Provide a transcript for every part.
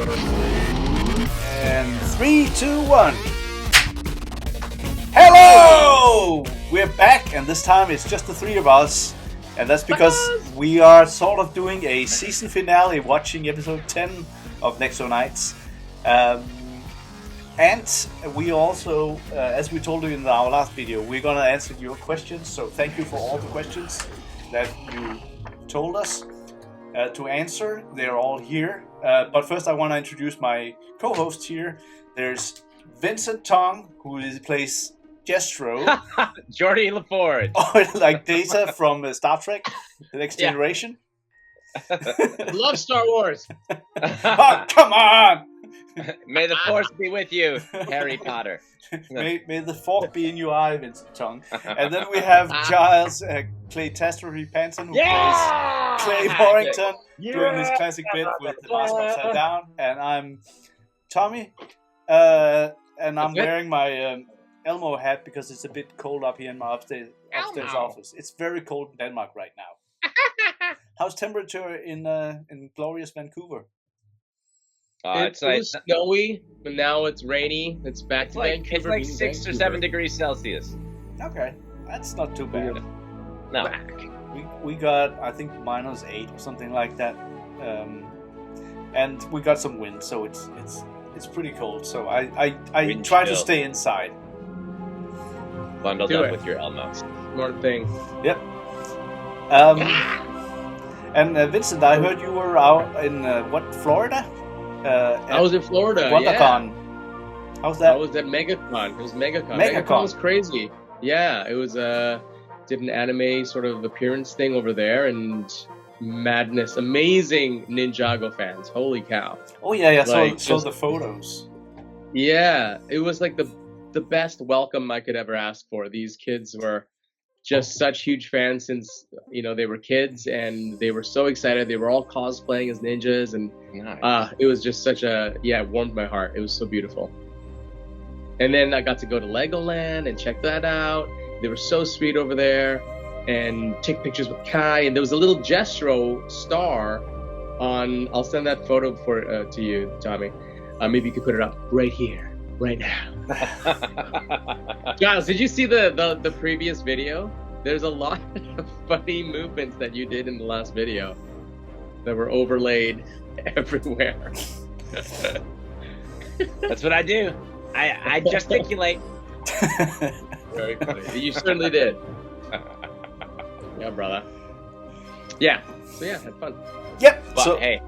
And 3, 2, 1. Hello! We're back, and this time it's just the three of us. And that's because we are sort of doing a season finale, watching episode 10 of NEXO Knights. And we also, as we told you in our last video, we're going to answer your questions. So thank you for all the questions that you told us to answer. They're all here. But first I want to introduce my co-hosts here. There's Vincent Tong, who plays Jesto. Geordi LaForge. Oh, like Data from Star Trek, The Next Generation. Love Star Wars. Oh, come on! May the force be with you, Harry Potter. may the fork be in your eye, Vincent Tong. And then we have Giles Clay Panton, who plays Clay Morrington, doing his classic bit with the mask upside down. And I'm Tommy, and I'm wearing my Elmo hat because it's a bit cold up here in my upstairs office. It's very cold in Denmark right now. How's temperature in glorious Vancouver? It was snowy, but now it's rainy. It's back to Vancouver. It's like 6 or 7 degrees Celsius. Okay, that's not too bad. No. We got, I think, -8 or something like that. And we got some wind, so it's pretty cold. So I try to stay inside. Bundled up with your Elmo. Smart thing. Yep. And Vincent, I heard you were out in Florida? I was in Florida. WonderCon. Yeah. How's that? I was at MegaCon. It was MegaCon. MegaCon was crazy. Yeah, it was did an anime sort of appearance thing over there, and madness. Amazing Ninjago fans. Holy cow. Oh yeah. Saw the photos. Yeah, it was like the best welcome I could ever ask for. These kids were just such huge fans since they were kids, and they were so excited. They were all cosplaying as ninjas, and it was just such it warmed my heart. It was so beautiful. And then I got to go to Legoland and check that out. They were so sweet over there, and take pictures with Kai. And there was a little Jesto star on. I'll send that photo to you, Tommy. Maybe you could put it up right here, right now. Giles, did you see the previous video? There's a lot of funny movements that you did in the last video that were overlaid everywhere. That's what I do. I gesticulate. Very funny. You certainly did. Yeah, brother. Yeah. So yeah, had fun. Yep. But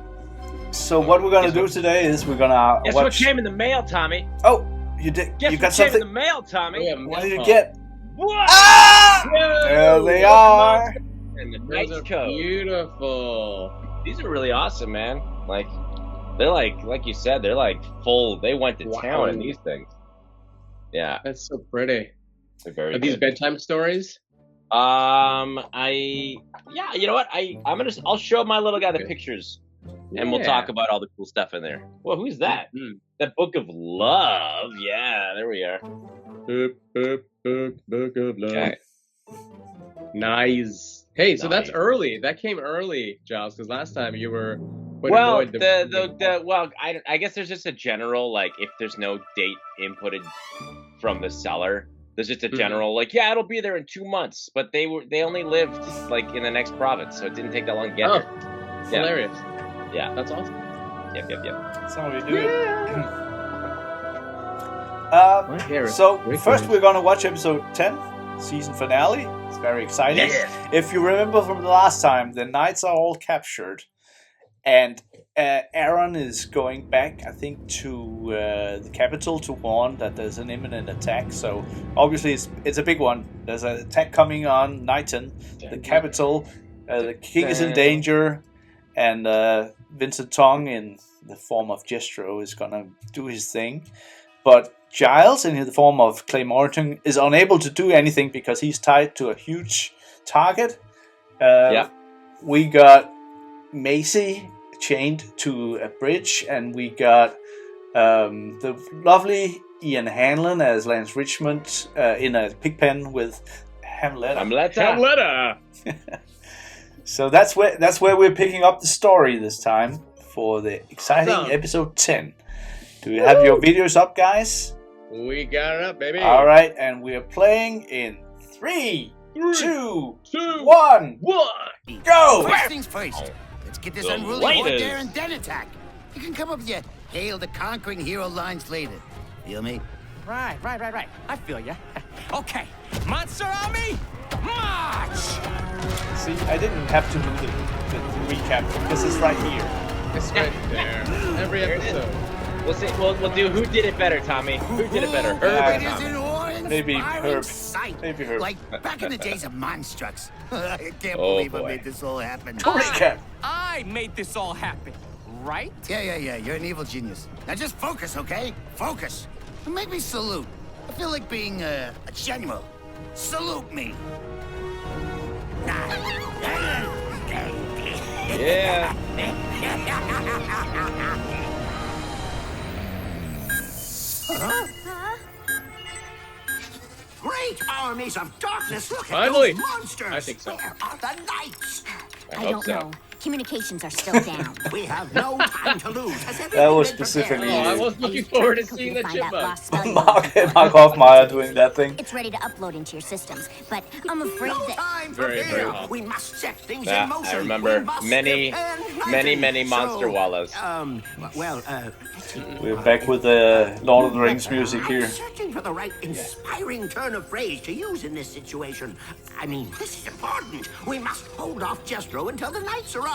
So what we're gonna do today is we're gonna guess what came in the mail, Tommy? Oh, you did. Guess you what got came something in the mail, Tommy? Yeah, What did you get? What? Ah! There they are. And the Those Knights are code. beautiful. These are really awesome, man. Like they're like you said, they're like full. They went to town in these things. Yeah, That's so pretty. they're very Are these good. bedtime stories? You know what? I'll show my little guy the pictures, and we'll talk about all the cool stuff in there. Well, who's that? Mm-hmm. The Book of Love. Yeah, there we are. Book of Love. Okay. Nice. Hey, so that's Nice. early. That came early, Giles, because last time you were quite Well, annoyed. I guess there's just a general, like, if there's no date inputted from the seller, there's just a general it'll be there in 2 months, but they only lived like in the next province, so it didn't take that long to get there. Hilarious. Yeah, That's awesome. yep. That's how we do it. Very First we're gonna watch episode 10, season finale. It's very exciting. Yeah. If you remember from the last time, the knights are all captured, and Aaron is going back, I think, to the capital to warn that there's an imminent attack. So obviously it's a big one. There's an attack coming on Knighton, the capital. The king is in danger, and Vincent Tong, in the form of Jesto, is gonna do his thing. But Giles, in the form of Clay Morrington, is unable to do anything because he's tied to a huge target. We got Macy chained to a bridge, and we got the lovely Ian Hanlon as Lance Richmond in a pig pen with Hamletta. Hamletta. So that's where we're picking up the story this time. for the exciting Awesome. episode 10. Do you have your videos up, guys? We got it up, baby. All right, and we are playing in 3, 2, 2, 1, 1. go! First things first. Let's get this The unruly horde latest. there and then attack. You can come up with your hail the conquering hero lines later. Feel me? Right. I feel ya. Okay, Monster Army, march! See, I didn't have to do the recap because it's right here. It's right there. Every There it is. episode. We'll see. We'll do who did it better, Tommy. Who did it better? Herb Yeah. or It is Tommy? an awe-inspiring Maybe Herb. sight. Maybe Herb. Like back in the days of Monstrux. I can't Oh, believe I boy. made this all happen. Recap. I made this all happen, right? Yeah. You're an evil genius. Now just focus, okay? Focus. And make me salute. I feel like being a general. Salute me. Yeah. Great armies of darkness! Look Finally. at those monsters! I think so. Where are the knights? I I hope don't so. know. Communications are still down. We have no time to lose. Has That everything was been prepared? specifically Oh, I was looking forward to seeing the chipmunk. Mark Hoffmeyer doing that thing. It's ready to upload into your systems, but I'm afraid No that time for Very, very fear. hot. We must set things Yeah, in motion. I remember We must many, skip and many, lighten. many monster So, wallows. We're back with the Lord of the Rings music I'm here. searching for the right inspiring turn of phrase to use in this situation. I mean, this is important. We must hold off Jesto until the knights arrive.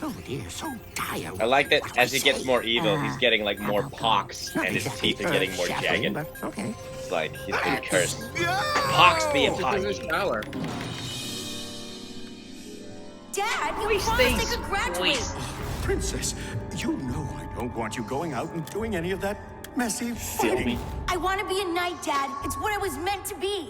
Oh dear, so dire. I like that What do as I he gets say? more evil, he's getting like more I don't know. pox, Not and his exactly teeth are getting more earth-shattering, jagged. but okay. It's like he's been cursed. Pox the This is apology. his power. Dad, you promised I could graduate. Princess, you know I don't want you going out and doing any of that messy Filmy. fighting. I want to be a knight, Dad. It's what I was meant to be.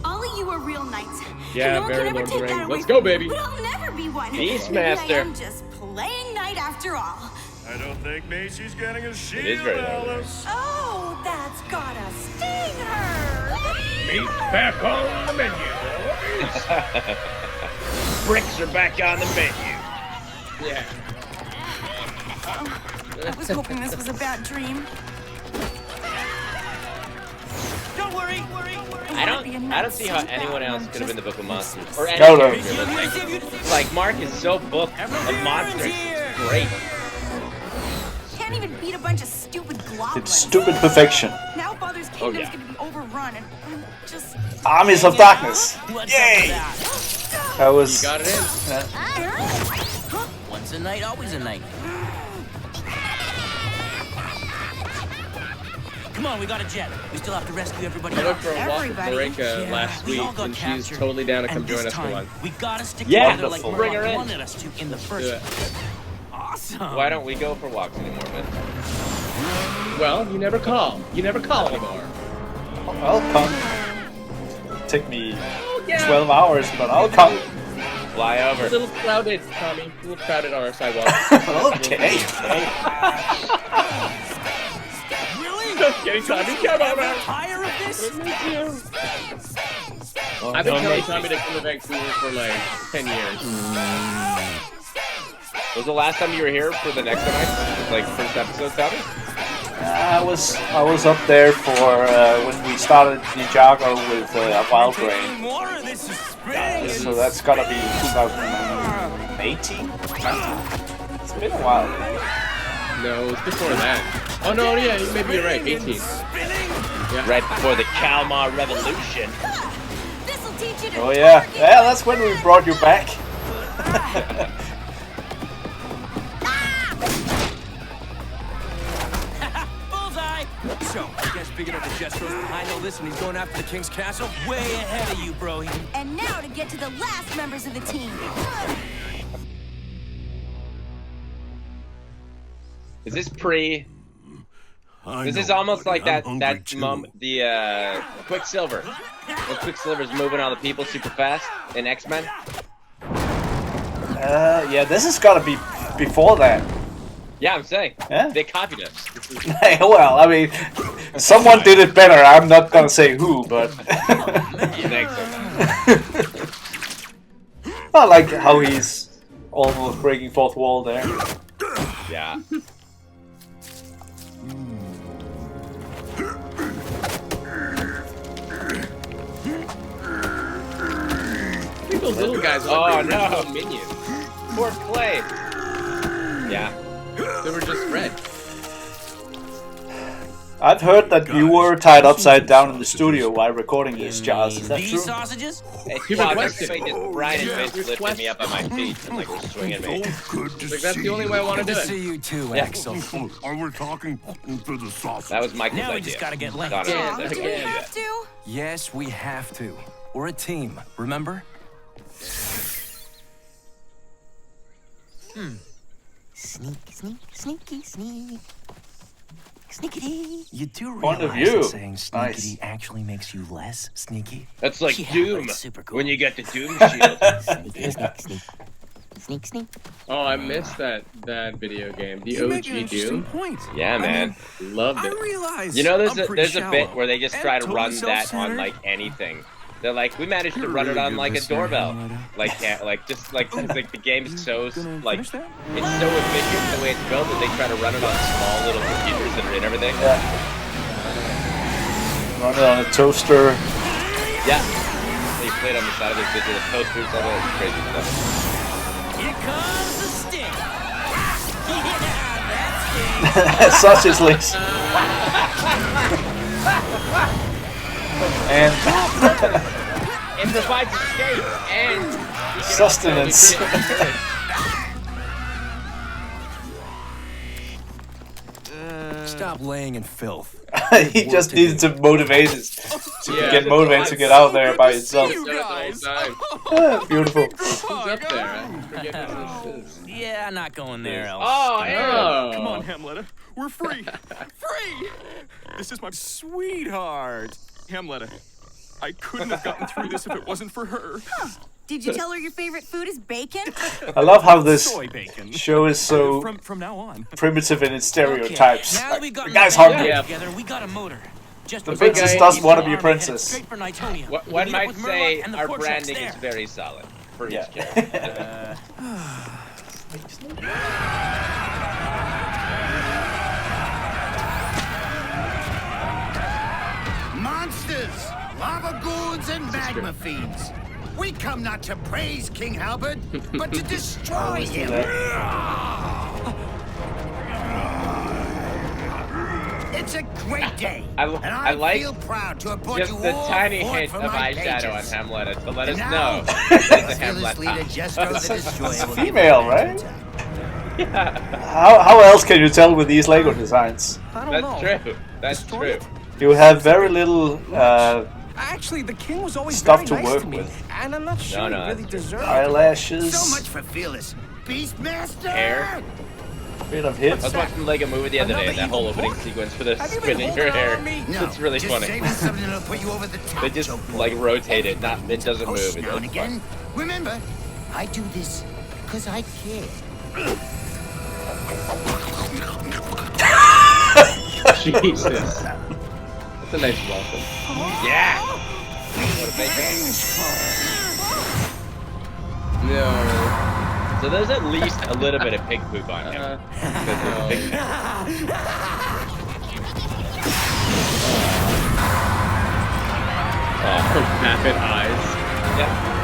All of you are real knights. Yeah, no one very can ever Lord of take the that Rings. away Let's go, from me, baby. But I'll never be one. Beastmaster. Maybe I am just playing knight after all. I don't think Macy's getting a shield, is very Lord of the Alice. Oh, that's gotta sting her. Meat back on the menu. Bricks are back on the menu. Yeah. I was hoping this was a bad dream. Don't worry. I don't see how anyone else could have been the Book of Monsters or any No. character. But like Mark is so book of monsters. It's great. Can't even beat a bunch of stupid globlins. It's stupid perfection. Now Father's Oh, kingdom's yeah. gonna be overrun, and I'm just. Armies of Darkness. What's Yay! up with that? That was. Got it in. Once a night, always a night. Come on, we got a jet. We still have to rescue everybody I went else. for a walk with Everybody. Marika last we week, all got and she's captured. totally down to come And join this us for time, one. we gotta stick Yeah, together like wonderful. Bring her Murdoch in. wanted us to in the Do first it. place. Awesome. Why don't we go for walks anymore, man? Well, you never call. You never call anymore. I'll come. Take me 12 hours, but I'll come. Fly A over. little crowded, Tommy. A little crowded on our sidewalk. Okay. Really? Just kidding, Tommy. Come on, man. Tire of this? I've been telling Tommy to come to Vancouver for like 10 years. Was the last time you were here for the NEXO Knights? Like first episode, Tommy? I was up there for when we started Ninjago with Wild Grain. More of this is spring. So that's gotta be 2018? 19? It's been a while. No, it's before that. Oh, no, yeah, maybe you're right. 18. Right before the Kalmar Revolution. This'll teach you to. Oh yeah. Yeah, that's when we brought you back. Bullseye! So, you guys figured out the Jestro's behind all this and he's going after the King's Castle? Way ahead of you, bro. And now to get to the last members of the team. Is this pre? I This know, is almost buddy. like that I'm hungry, that too. the Quicksilver. When Quicksilver's moving all the people super fast in X-Men. Yeah, this has gotta be before that. Yeah, I'm saying. Yeah? They copied us. This is- Well, I mean, someone did it better. I'm not gonna say who, but NEXO. I like how he's almost breaking fourth wall there. Yeah. I think those little guys are like the original minions. Poor Clay. Yeah. They were just red. I've heard that you were tied upside down in the studio while recording this, Giles. Is that These true? sausages? He requested Brian and Vince lifted me up on my feet and like were swinging me. Like, that's the only way I want to do Good to it. see you too, Yeah. Axel. Are we talking to the sausage? That was Michael's Now we idea. just gotta get Lance. Donna Yeah, said do we we could do that. Have to? Yes, we have to. We're a team, remember? Sneaky. Sneakity. You do Point of realize view. that saying sneakity Nice. actually makes you less sneaky? That's like Yeah, Doom. but it's super cool. When you get the Doom shield. Sneak. Oh, I missed that video game. The You make an OG interesting Doom. point. Yeah, man. Loved I it. realize You know, there's I'm a pretty bit shallow where they just and try to totally run that on self-centered. like anything. They're like, we managed to You're run it really on good like a listener, doorbell. Henrietta. Like, yeah, like just like the game's so Gonna like finish that? it's so efficient the way it's built that they try to run it on small little computers that are in everything. Yeah. Run it on a toaster. Yeah. They play it on the side of the digital toasters, all that crazy stuff. Here comes the stick. Yeah, that's Sausage links. And It provides escape and you can sustenance. also nutrient. Stop laying in filth. he just needed to motivate it, to Yeah, get motivated to get out there by himself. He's done it the whole time. Yeah, beautiful. Who's up there? I forget who this is. Yeah, not going there, Elf. Oh, Aaron. Oh. Come on, Hamletta. We're free. Free! This is my sweetheart. Hamletta, I couldn't have gotten through this if it wasn't for her. Did you tell her your favorite food is bacon? I love how this Soy bacon. show is so From now on. primitive in its stereotypes. Now that Like, we've got the guy's the band hungry. Yeah. together, we got a motor. Just The was princess like, doesn't want to be a arm headed princess. Straight for Nitonia. We'll One meet up might with say Murloc and the our pork branding chop's is there. very solid for Yeah. each character. Monsters, lava goons, and magma fiends. We come not to praise King Halberd, but to destroy him. It's a great day, I and I I like feel proud to have brought Just you the all tiny forth hint from of my eyeshadow on pages. Hamletta to let And us now, know let's that it's a fearless leader Hamletta. Jesto the Destroyer will give Female, you right? back. How else can you tell with these Lego designs? I don't That's know. true. That's Destroy true. it. You have very little Actually, the king was always Stuff very to nice work to me, with. and I'm not sure No, he really that's deserved it. eyelashes, So much for fearless Beastmaster. Hair. bit of I hits. was watching the Lego movie the other day, and that whole opening sequence for the Have you been spinning holding her hair. on me? No, It's really just funny. saving something that'll put you over the top. They just Joe boy. like rotate it, not it doesn't move. Push It now and does again. Remember, I do this because I care. Jesus. That's a nice welcome. Yeah. What a big No. So there's at least a little bit of pig poop on him. No. Oh, Rapid eyes. yeah.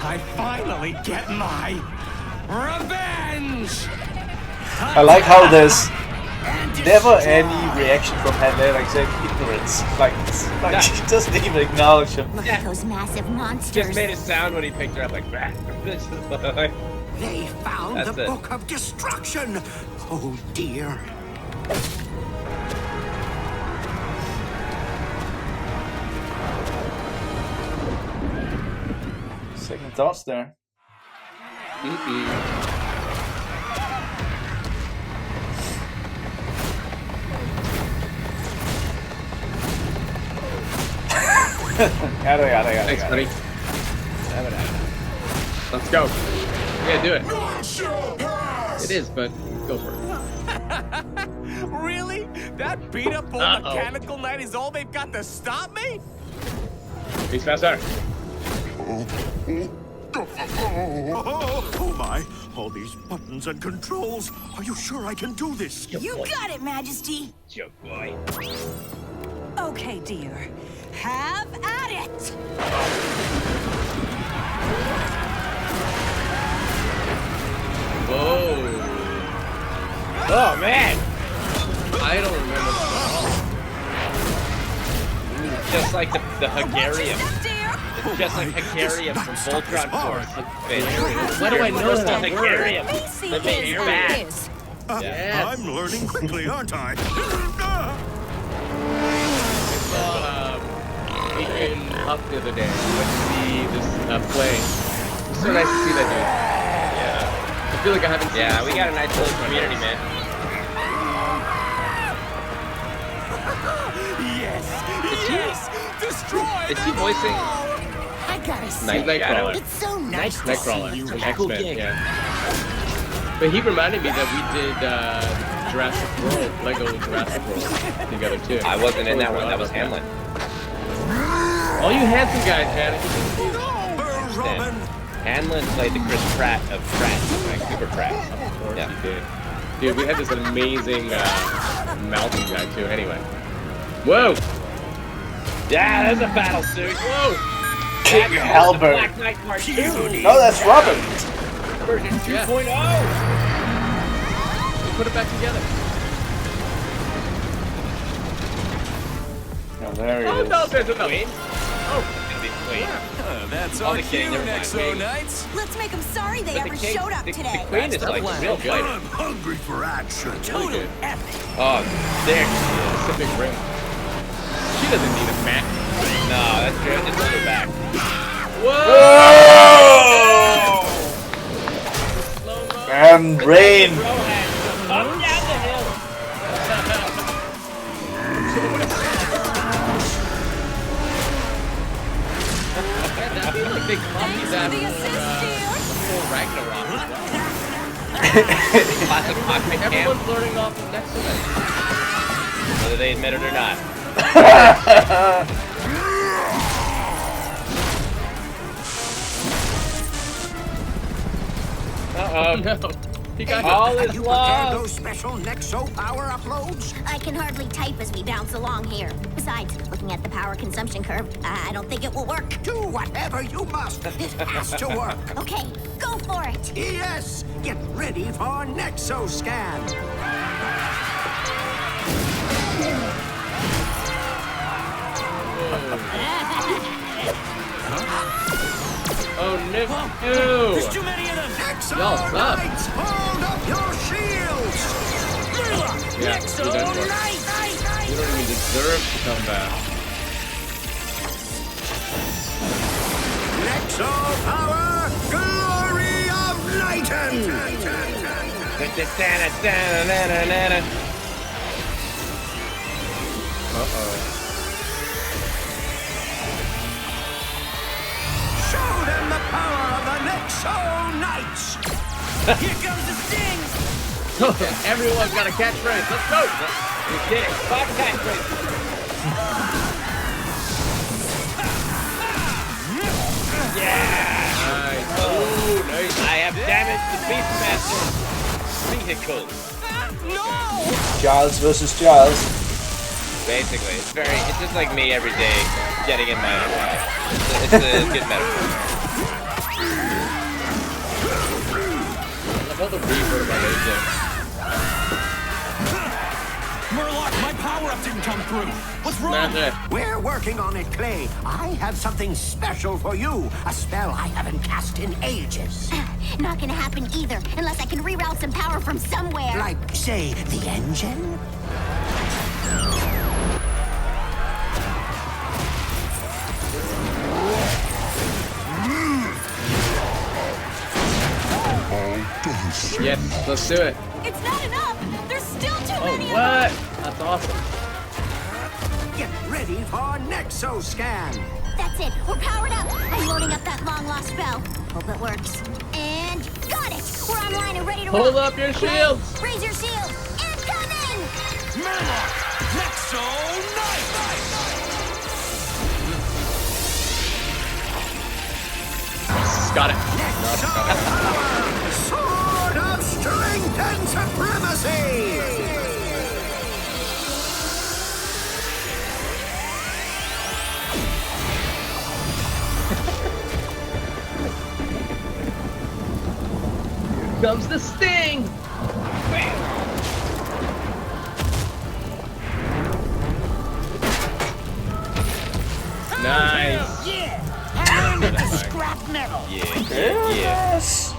I finally get my revenge! I like how there's never any reaction from Hamlet except ignorance. Like she doesn't even acknowledge him. Look at those massive monsters. Just made a sound when he picked her up, like that. They found That's the it. Book of Destruction. Oh dear. Second thoughts there. Yada. Thanks, buddy. Let's go. Yeah, do it. It is, but go for it. Really? That beat up old Uh-oh. mechanical knight is all they've got to stop me? He's faster. Oh my! All these buttons and controls. Are you sure I can do this? You got it, Majesty. Joke boy. Okay, dear. Have at it. Whoa. Oh man! I don't remember this at all. Just like the Hungarian. Watch your step, dear. It's just like Hungarian from Voltron Force. Why do I know that word? Hungarian. Macy That made you bad. is. Yes. I'm learning quickly, aren't I? Adrian Huff the other day. We went to see this play. It's so nice to see that dude. Yeah. I feel like I haven't seen Yeah, him we got a nice little community, man. Yes! Destroy Is he voicing I gotta say, Nightcrawler? it's so nice to Nightcrawler see you. from Cool X-Men, gig. yeah. But he reminded me that we did Jurassic World, Lego Jurassic World together too. I wasn't in that one. That was Hamlet. All you handsome guys, man. Robin. Hanlon played the Chris Pratt of Pratt, like Super Pratt. Of course Yeah. he did. Dude, we had this amazing mountain guy too. Anyway. Whoa! Yeah, there's a battle suit. Whoa! King Halberd. Black Knight Part 2. No, that's Robin. Version 2.0. We put it back together. Oh, there he Oh is. no, there's another. Queen? Oh, it's gonna be Queen. That's Oh, our the king, cue, never mind. NEXO Knights. Let's make them sorry they But ever the king, showed up the today. Queen is like a real fighter. I'm hungry for action. Total epic. Oh, there. It's a big ring. She doesn't need a Mac. No, that's good. Just let her back. Whoa! Whoa! And rain. Up down the hill. I feel like they copied that the assist, dear. before Ragnarok as well. Classic Aquaman camp, Everyone's learning off of NEXO Knights. whether they admit it or not. Uh-oh. No, he got All Have is you prepared lost. those special Nexo power uploads? I can hardly type as we bounce along here. Besides, looking at the power consumption curve, I don't think it will work. Do whatever you must. It has to work. Okay, go for it. Yes, get ready for Nexo Scan. Oh no! There's too many of them. Nexo Y'all suck. Knights, hold up your shields. Yeah, NEXO you done for it. Knights. You don't even deserve to come back. Nexo power, glory of Nighton. Uh-oh. Show them the power of the Nexo Knights. Here comes the sting. Everyone's got a catchphrase. Let's go! We did it. 5 catchphrases. Yeah. Nice. Oh, nice. I have damaged the Beastmaster's vehicle. No. Giles versus Giles. Basically, it's just like me every day getting in my own way. It's a good metaphor. I love the reverb on AJ. Murloc, my power-up didn't come through. What's wrong? Magic. We're working on it, Clay. I have something special for you. A spell I haven't cast in ages. Not gonna happen either, unless I can reroute some power from somewhere. Like, say, the engine? Yes, let's do it. It's not enough. There's still too Oh, many of what? That's awesome. Get ready for Nexo Scan. That's it, we're powered up. I'm loading up that long-lost spell. Hope it works. And got it! We're online and ready to Hold rock. up your shields. Raise your shield. Incoming! Murloc, NEXO Knights. Just got it. Sword of strength and supremacy! Here comes the sting. Nice. Yeah! Hammer with the scrap metal! Yes.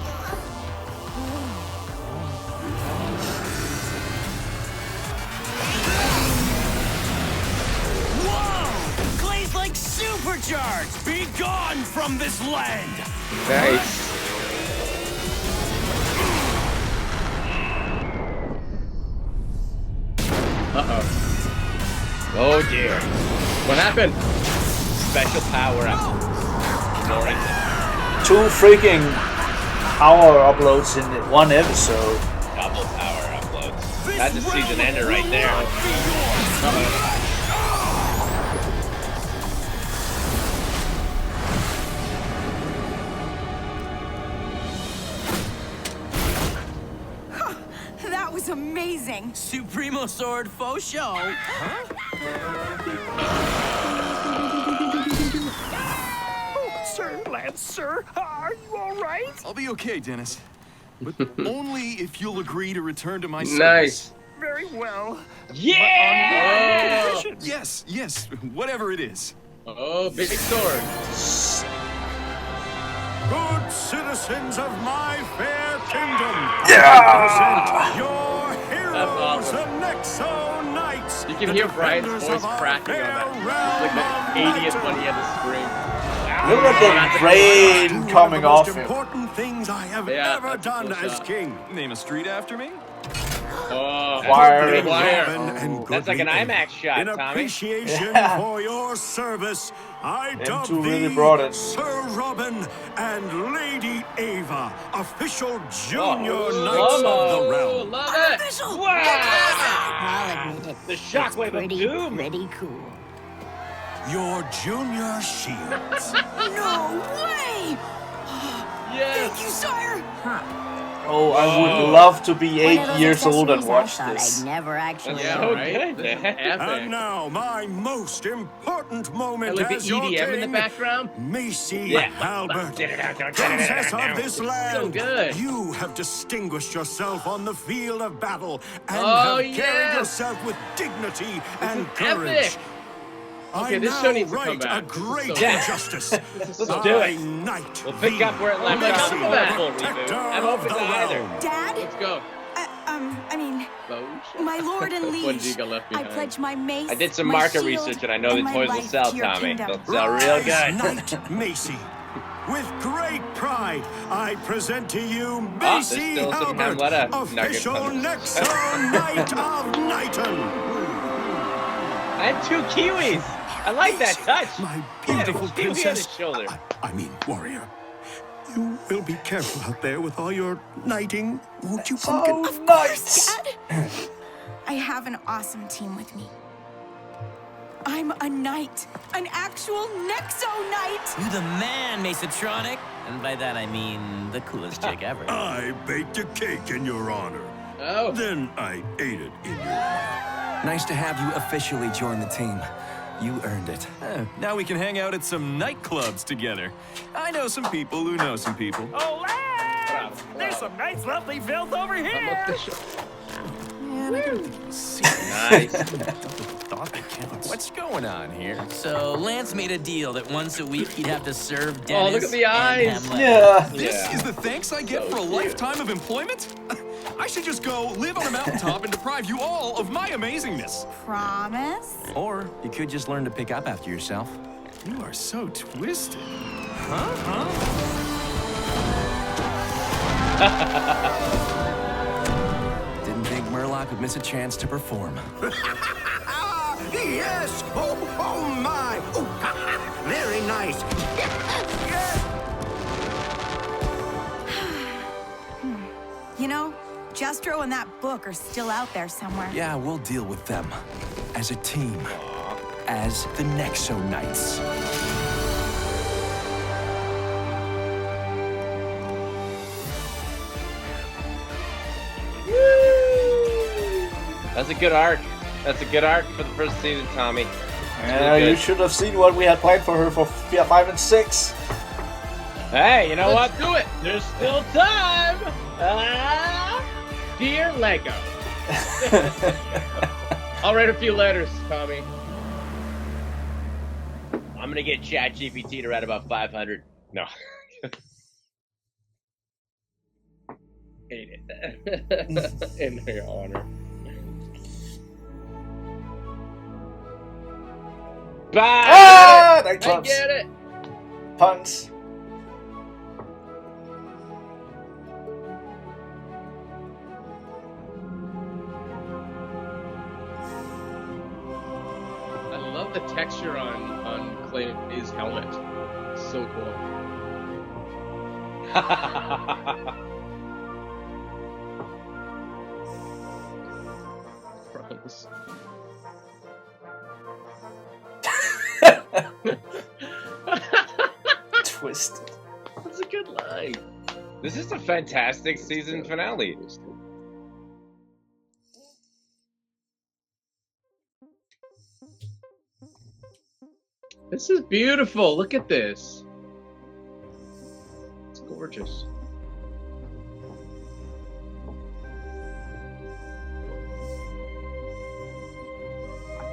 Whoa! Clay's like supercharged! Be gone from this land! Nice. Uh-oh. Oh dear. What happened? Special power up. Morrington. 2 freaking power uploads in one episode. Double power uploads. That's a season ender right there. That was amazing. Supremo Sword faux show. Huh? Sir, Lance, sir, are you all right? I'll be okay, Dennis. But only if you'll agree to return to my service. Nice. Very well. Yeah! But on one condition. Yes, whatever it is. Oh, big sword. Good citizens of my fair kingdom, Yeah! I present your heroes, awesome. the NEXO Knights. You can the hear Brian's defenders voice of our cracking on fair that. realm It's like of the 80th Nighton. one he had to scream. Look at the brain One of coming the off most him. important things I have Yeah, ever that's a done cool as shot. king. Name a street after me? Oh, Wiring. wire. Robin and That's like an goodly IMAX shot, In Tommy. appreciation Yeah. for your service, I dub two thee really brought it. Sir Robin and Lady Ava, official junior Oh, knights of the Oh, realm. love it. Official. Wow! I'll admit it. The shockwave of Pretty doom. cool. Your junior shields. No way! Yes. Thank you, sire. Oh, I would love to be One of 8 those years old and accessories watch I thought this. I'd never actually Yeah, so right? good, This is man. epic. And now, my most important moment And like as the your EDM king, in the background. Macy Yeah. Albert, princess of this land. So good. You have distinguished yourself on the field of battle and Oh, have carried yes. yourself with dignity and is courage. epic. Okay, I this now show needs to come write back. a This is great so good. injustice. Let's do I it. knight We'll pick thee, up where it left my off. God, in come the back. full protector reboot. I'm of open the to either. realm. Dad? Let's go. I mean, Oh, my lord and One liege, Giga left I behind. pledge my mace, I did some my market shield, research and I know the and my toys will life sell, to your Tommy. kingdom. They'll sell real Rise, good. Knight Macy. With great pride, I present to you there's Macy still some Albert, Hamletta nugget official coming. NEXO Knight of Nighton. And 2 Kiwis. I like that touch. My beautiful Kiwi on his princess. shoulder. I mean, warrior. You will be careful out there with all your knighting, won't you, pumpkin? Of course, Dad. I have an awesome team with me. I'm a knight, an actual NEXO Knight. You the man, Macetronic. And by that I mean the coolest chick ever. I baked a cake in your honor. Oh. Then I ate it in your honor. Nice to have you officially join the team. You earned it. Now we can hang out at some nightclubs together. I know some people who know some people. Oh, lads! There's some nice, lovely filth over I here. love this show. Nice. Thought that counts. What's going on here? So Lance made a deal that once a week he'd have to serve Oh, Dennis look at the and eyes. Hamlet. Yeah. This Yeah. is the thanks I get So for a cute. lifetime of employment? I should just go live on a mountaintop and deprive you all of my amazingness. Promise? Or you could just learn to pick up after yourself. You are so twisted. Didn't think Murloc would miss a chance to perform. Yes! Oh my! Oh, very nice. You know, Jesto and that book are still out there somewhere. Yeah, we'll deal with them. As a team. As the NEXO Knights. That's a good arc. That's a good arc for the first season, Tommy. Yeah, you should have seen what we had planned for her for 5 and 6. Hey, you know Let's what? do it. There's still time. Dear Lego. I'll write a few letters, Tommy. I'm gonna get ChatGPT to write about 500. No. Hate it. In your honor. Bye. Ah, I get it. Puns. I love the texture on Clay's helmet. It's so cool. Gross. Twisted. That's a good line. This is a fantastic season finale. This is beautiful. Look at this. It's gorgeous.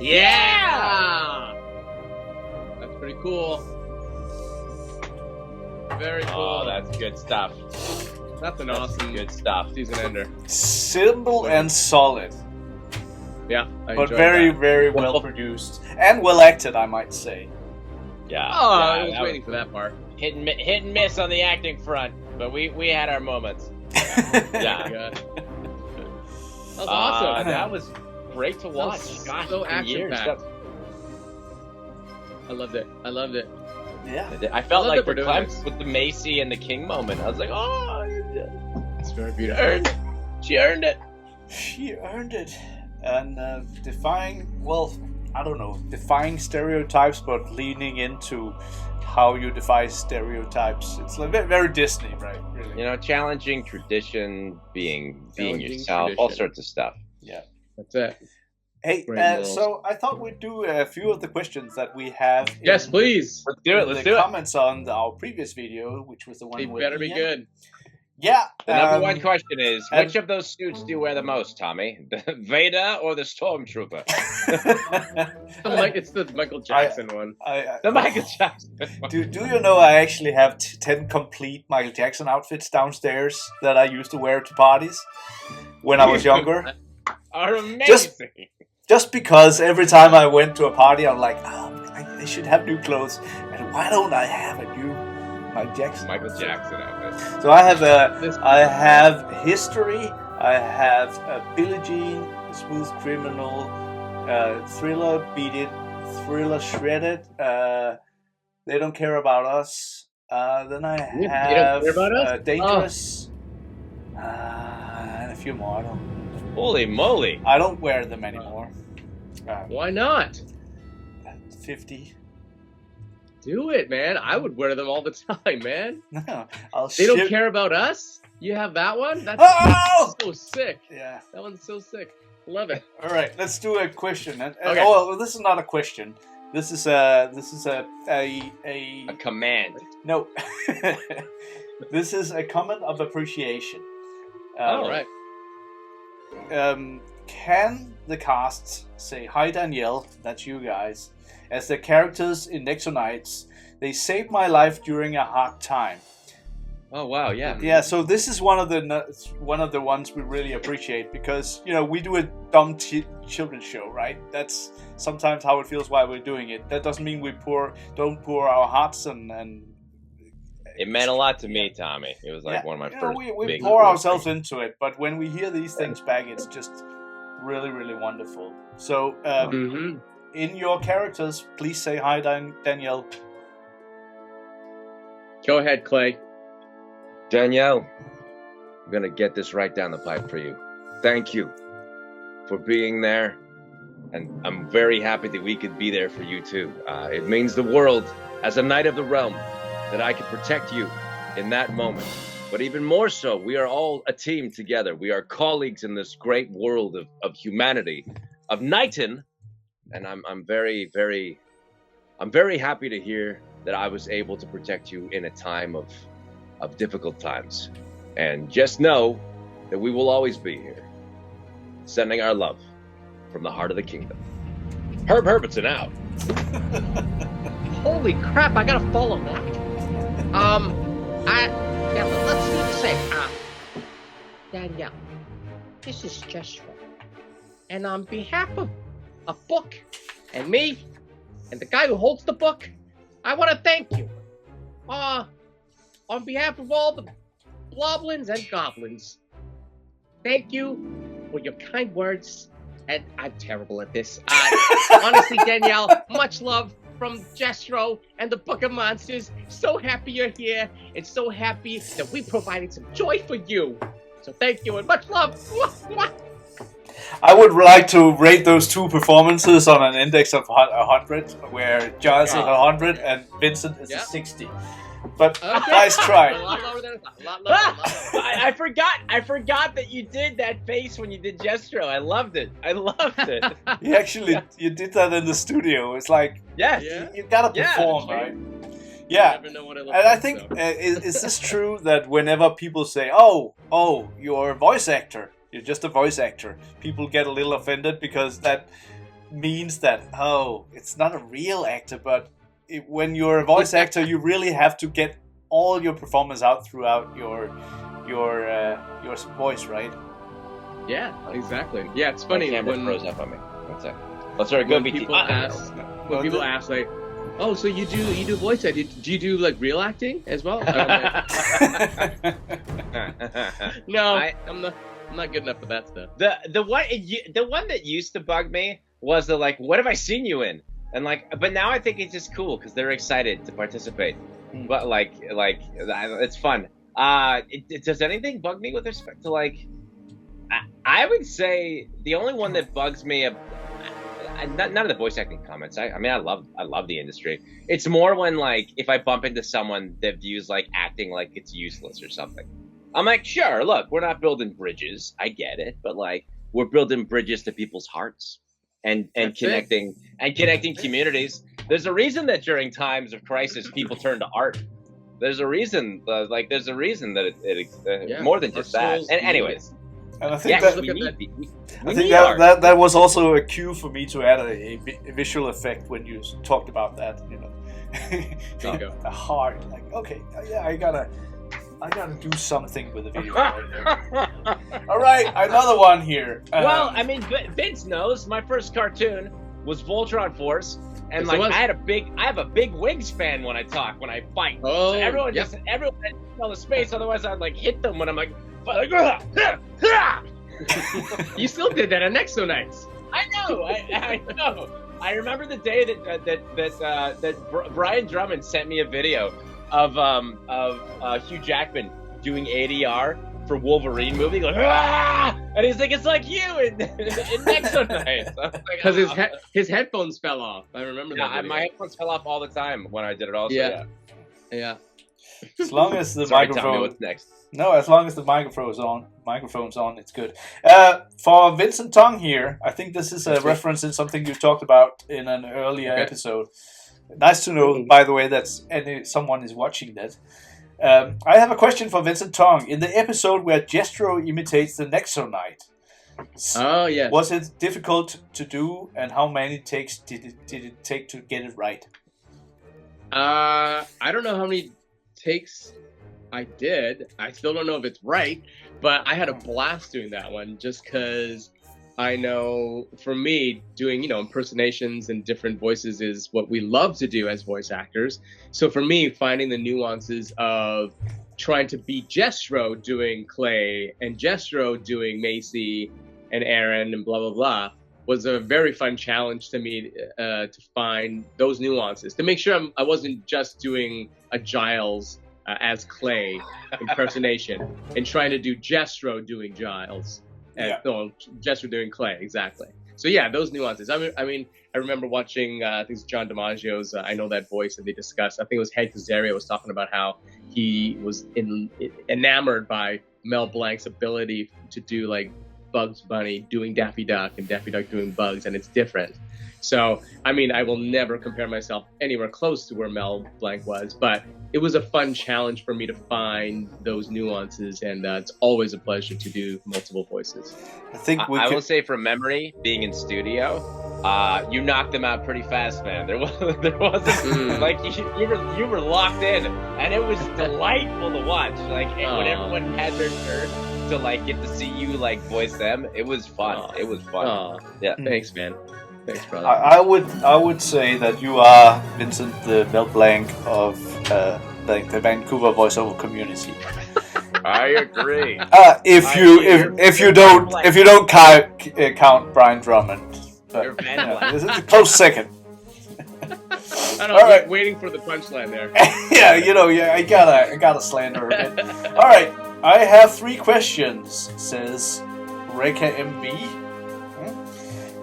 Yeah! That's pretty cool. Very cool. Oh, that's good stuff. That's an awesome Good stuff. season ender. Simple and solid, Yeah, I but enjoyed very, that. very well produced and well acted, I might say. Yeah. Oh, yeah, I was that waiting for that part. hit and miss on the acting front, but we had our moments. Yeah. God. That was awesome. That was great to watch. was Gosh, so for years. action-packed. I loved it. I loved it. Yeah. I felt I love like that we're the doing climax this. with the Macy and the King moment. I was like, oh, It's very beautiful. she earned it. She earned it. And defying, well, I don't know, defying stereotypes, but leaning into how you defy stereotypes. It's like very Disney, right? Really. You know, challenging tradition, being Challenging yourself, all tradition. sorts of stuff. Yeah. That's it. Hey, Great morals. so I thought we'd do a few of the questions that we have. Yes, please. Let's do it. in Let's the do it. comments on our previous video, which was the one They with better be Ian. good. Yeah. The number one question is, and- which of those suits do you wear the most, Tommy? The Vader or the Stormtrooper? It's the Michael Jackson one. The Michael Jackson one. Do you know I actually have 10 complete Michael Jackson outfits downstairs that I used to wear to parties when I was younger? Are amazing. Just because every time I went to a party, I'm like, I should have new clothes, and why don't I have a new Michael Jackson? Michael Jackson outfit. So I have History, I have Billie Jean, Smooth Criminal, Thriller, Beat It, Thriller, Shredded, They Don't Care About Us. Then I They Don't have Care About Us? Dangerous, and a few more. Holy moly! I don't wear them anymore. Why not? 50. Do it, man. I would wear them all the time, man. I'll They don't ship- care about us? You have that one? That's Oh! so sick. Yeah. That one's so sick. Love it. All right, let's do a question. And, Okay. Oh, well, this is not a question. This is a command. No. This is a comment of appreciation. All right. Can the cast say hi, Danielle? That's you guys. As the characters in NEXO Knights, they saved my life during a hard time. Oh wow, yeah. Yeah, so this is one of the ones we really appreciate because we do a dumb children's show, right? That's sometimes how it feels while we're doing it. That doesn't mean we don't pour our hearts and. It meant a lot to me, Tommy. It was like one of my first. We big pour ourselves into it, but when we hear these things back, it's just really, really wonderful. So, in your characters, please say hi, Danielle. Go ahead, Clay. Danielle, I'm gonna get this right down the pipe for you. Thank you for being there, and I'm very happy that we could be there for you too. It means the world as a Knight of the Realm that I could protect you in that moment. But even more so, we are all a team together. We are colleagues in this great world of humanity, of Knighton. And I'm very, very happy to hear that I was able to protect you in a time of difficult times. And just know that we will always be here, sending our love from the heart of the kingdom. Herb Herbertson out. Holy crap, I gotta follow that. Let's do the same. Danielle, this is Jesto. And on behalf of a book and me and the guy who holds the book, I want to thank you. On behalf of all the bloblins and goblins, thank you for your kind words. And I'm terrible at this. Honestly, Danielle, much love from Jesto and the Book of Monsters. So happy you're here, and so happy that we provided some joy for you. So thank you and much love. I would like to rate those two performances on an index of 100, where Giles is 100 and Vincent is a 60. But nice try. A lot lower than a lot lower. I forgot that you did that face when you did Jesto. I loved it. You did that in the studio. It's like, you gotta perform, right? Yeah. Never know what I look and like, I think, is this true that whenever people say, oh, you're a voice actor, you're just a voice actor, people get a little offended because that means that, it's not a real actor, but when you're a voice actor, you really have to get all your performance out throughout your voice, right? Yeah, exactly. Yeah, it's funny when froze up on me. One second. Let's start go people ask. When people ask, like, "Oh, so you do voice acting? Do you do like real acting as well?" No, I'm not good enough for that stuff. The one that used to bug me was the like, "What have I seen you in?" And like, but now I think it's just cool because they're excited to participate. But like it's fun. Does anything bug me with respect to like? I would say the only one that bugs me, none of the voice acting comments. I mean, I love the industry. It's more when like if I bump into someone that views like acting like it's useless or something. I'm like, sure, look, we're not building bridges. I get it, but like we're building bridges to people's hearts. And connecting communities. There's a reason that during times of crisis people turn to art. There's a reason, that it more than just that. And anyways, and I think that was also a cue for me to add a visual effect when you talked about that. You know, the heart. Like, okay, yeah, I gotta do something with the video. All right, another one here. Well, I mean, Vince knows my first cartoon was Voltron Force, and like I have a big wingspan when I fight. Oh, so everyone had to fill the space, otherwise I'd like hit them when I'm like. You still did that at NEXO Knights. I know. I know. I remember the day that Brian Drummond sent me a video of Hugh Jackman doing ADR for Wolverine movie, going, and he's like, it's like you in NEXO Knights. Because his headphones fell off. I remember that. Yeah, my headphones fell off all the time when I did it. Also, yeah. As long as the microphone. Tell me what's next. No, as long as the microphone's on, it's good. For Vincent Tong here, I think this is a reference in something you talked about in an earlier episode. Nice to know, by the way, that someone is watching that. I have a question for Vincent Tong. In the episode where Jesto imitates the NEXO Knight, was it difficult to do, and how many takes did it take to get it right? I don't know how many takes I did. I still don't know if it's right, but I had a blast doing that one just because I know for me, doing, impersonations and different voices is what we love to do as voice actors. So for me, finding the nuances of trying to be Jesto doing Clay and Jesto doing Macy and Aaron and blah, blah, blah was a very fun challenge to me to find those nuances, to make sure I wasn't just doing a Giles as Clay impersonation and trying to do Jesto doing Giles. No, Jesto doing Clay, exactly. So yeah, those nuances. I mean, I remember watching I think it's John DiMaggio's I Know That Voice, and they discussed. I think it was Hank Azaria was talking about how he was enamored by Mel Blanc's ability to do like Bugs Bunny doing Daffy Duck and Daffy Duck doing Bugs, and it's different. So, I mean, I will never compare myself anywhere close to where Mel Blanc was, but it was a fun challenge for me to find those nuances, and it's always a pleasure to do multiple voices. I think I will say from memory, being in studio, you knocked them out pretty fast, man. There wasn't like you were locked in, and it was delightful to watch. Like when everyone had their turn to like get to see you like voice them, it was fun. It was fun. Yeah, thanks, man. Thanks, brother. I would say that you are Vincent the Mel Blanc of the Vancouver voiceover community. I agree. If you don't count Brian Drummond, but, this is a close second. I don't know, waiting for the punchline there. I gotta slander a bit. All right, I have 3 questions. Says Reka MB.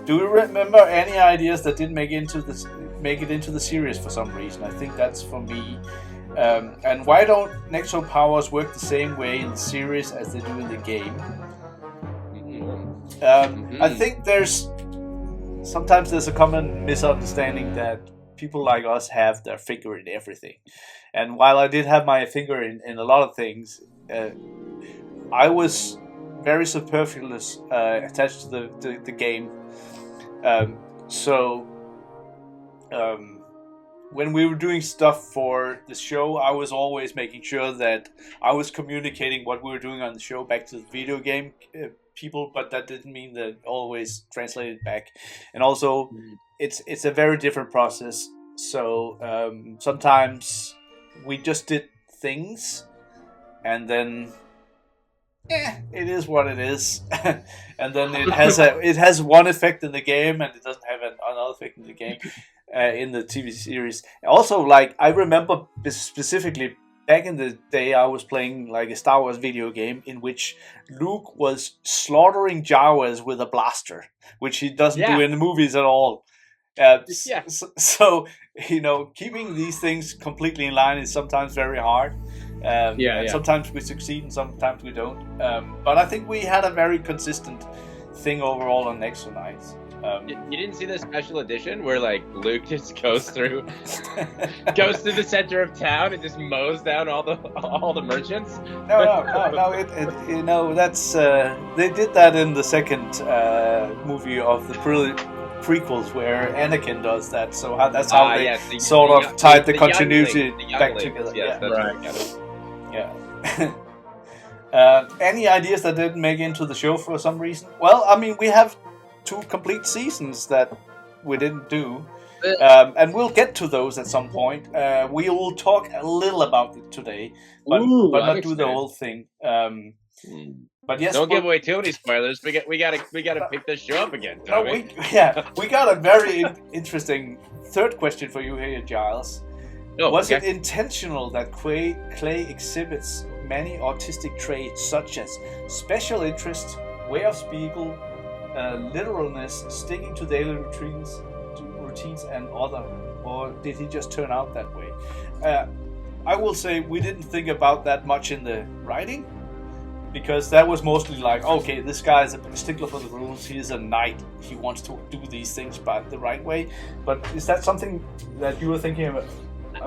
Do you remember any ideas that didn't make it into the series for some reason? I think that's for me. And why don't Nexo powers work the same way in the series as they do in the game? I think sometimes there's a common misunderstanding that people like us have their finger in everything. And while I did have my finger in a lot of things, I was very superfluous attached to the game. When we were doing stuff for the show, I was always making sure that I was communicating what we were doing on the show back to the video game people, but that didn't mean that it always translated back. And also, it's a very different process. So sometimes we just did things, and then it is what it is. And then it has one effect in the game, and it doesn't have another effect in the game in the TV series. Also, like, I remember specifically back in the day, I was playing like a Star Wars video game in which Luke was slaughtering Jawas with a blaster, which he doesn't do in the movies at all. So keeping these things completely in line is sometimes very hard. Sometimes we succeed and sometimes we don't. But I think we had a very consistent thing overall on NEXO Knights. You didn't see the special edition where like Luke just goes through the center of town and just mows down all the merchants? No. That's they did that in the second movie of the prequels where Anakin does that. So that's how they sort of tied the continuity back together. Yes, that's right. Yeah. Any ideas that didn't make it into the show for some reason? Well, I mean, we have 2 complete seasons that we didn't do, and we'll get to those at some point. We will talk a little about it today, but not do the whole thing. But yes, don't give away too many spoilers. We gotta pick this show up again. We got a very interesting 3rd question for you here, Giles. Was it intentional that Clay exhibits many autistic traits such as special interest, way of speaking, literalness, sticking to daily routines and other, or did he just turn out that way? I will say we didn't think about that much in the writing, because that was mostly like, okay, this guy is a stickler for the rules, he is a knight, he wants to do these things by the right way. But is that something that you were thinking about?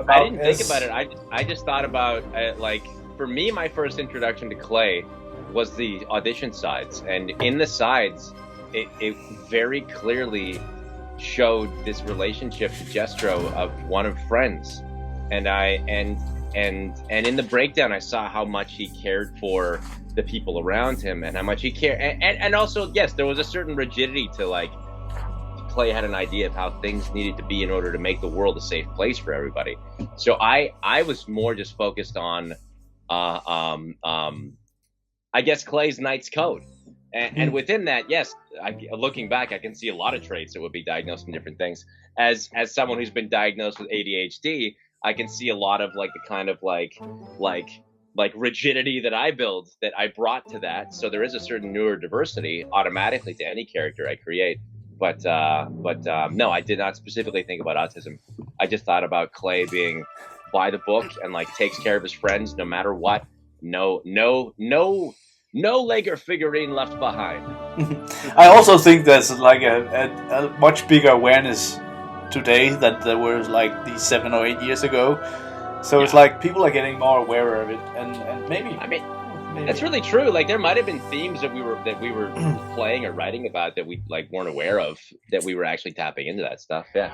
I didn't think about it. I just thought about like, for me, my first introduction to Clay was the audition sides, and in the sides, it very clearly showed this relationship to Jesto of one of friends, and in the breakdown, I saw how much he cared for the people around him and how much he cared, and also, yes, there was a certain rigidity to like. Clay had an idea of how things needed to be in order to make the world a safe place for everybody. So I was more just focused on, I guess, Clay's Knight's Code. And within that, yes, looking back, I can see a lot of traits that would be diagnosed from different things. As someone who's been diagnosed with ADHD, I can see a lot of like the kind of like rigidity that I build that I brought to that. So there is a certain neurodiversity automatically to any character I create. no, I did not specifically think about autism. I just thought about Clay being by the book and like takes care of his friends no matter what. No Lego figurine left behind. I also think there's like a much bigger awareness today than there was like these 7 or 8 years ago. So it's like people are getting more aware of it, and maybe. I mean, that's really true. Like there might have been themes that we were playing or writing about that we like weren't aware of, that we were actually tapping into that stuff. Yeah.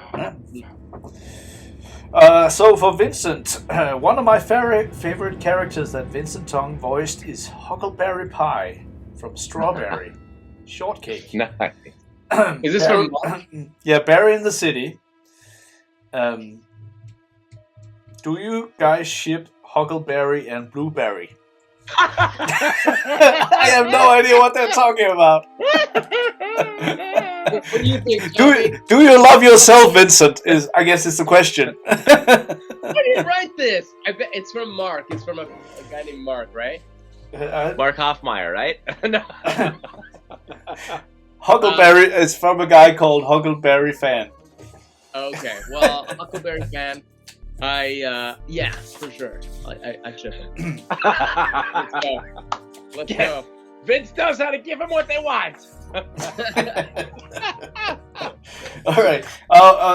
So for Vincent, one of my favorite characters that Vincent Tong voiced is Huckleberry Pie from Strawberry Shortcake. Nice. Is this from? Yeah, Barry in the City. Do you guys ship Huckleberry and Blueberry? I have no idea what they're talking about. What do you think? Do you love yourself, Vincent? I guess is the question. I didn't write this. I bet it's from Mark. It's from a guy named Mark, right? Mark Hoffmeyer, right? No. Huckleberry is from a guy called Huckleberry Fan. Okay, well, Huckleberry Fan. Yeah, for sure. I ship him. Let's go. Vince knows how to give them what they want. All right,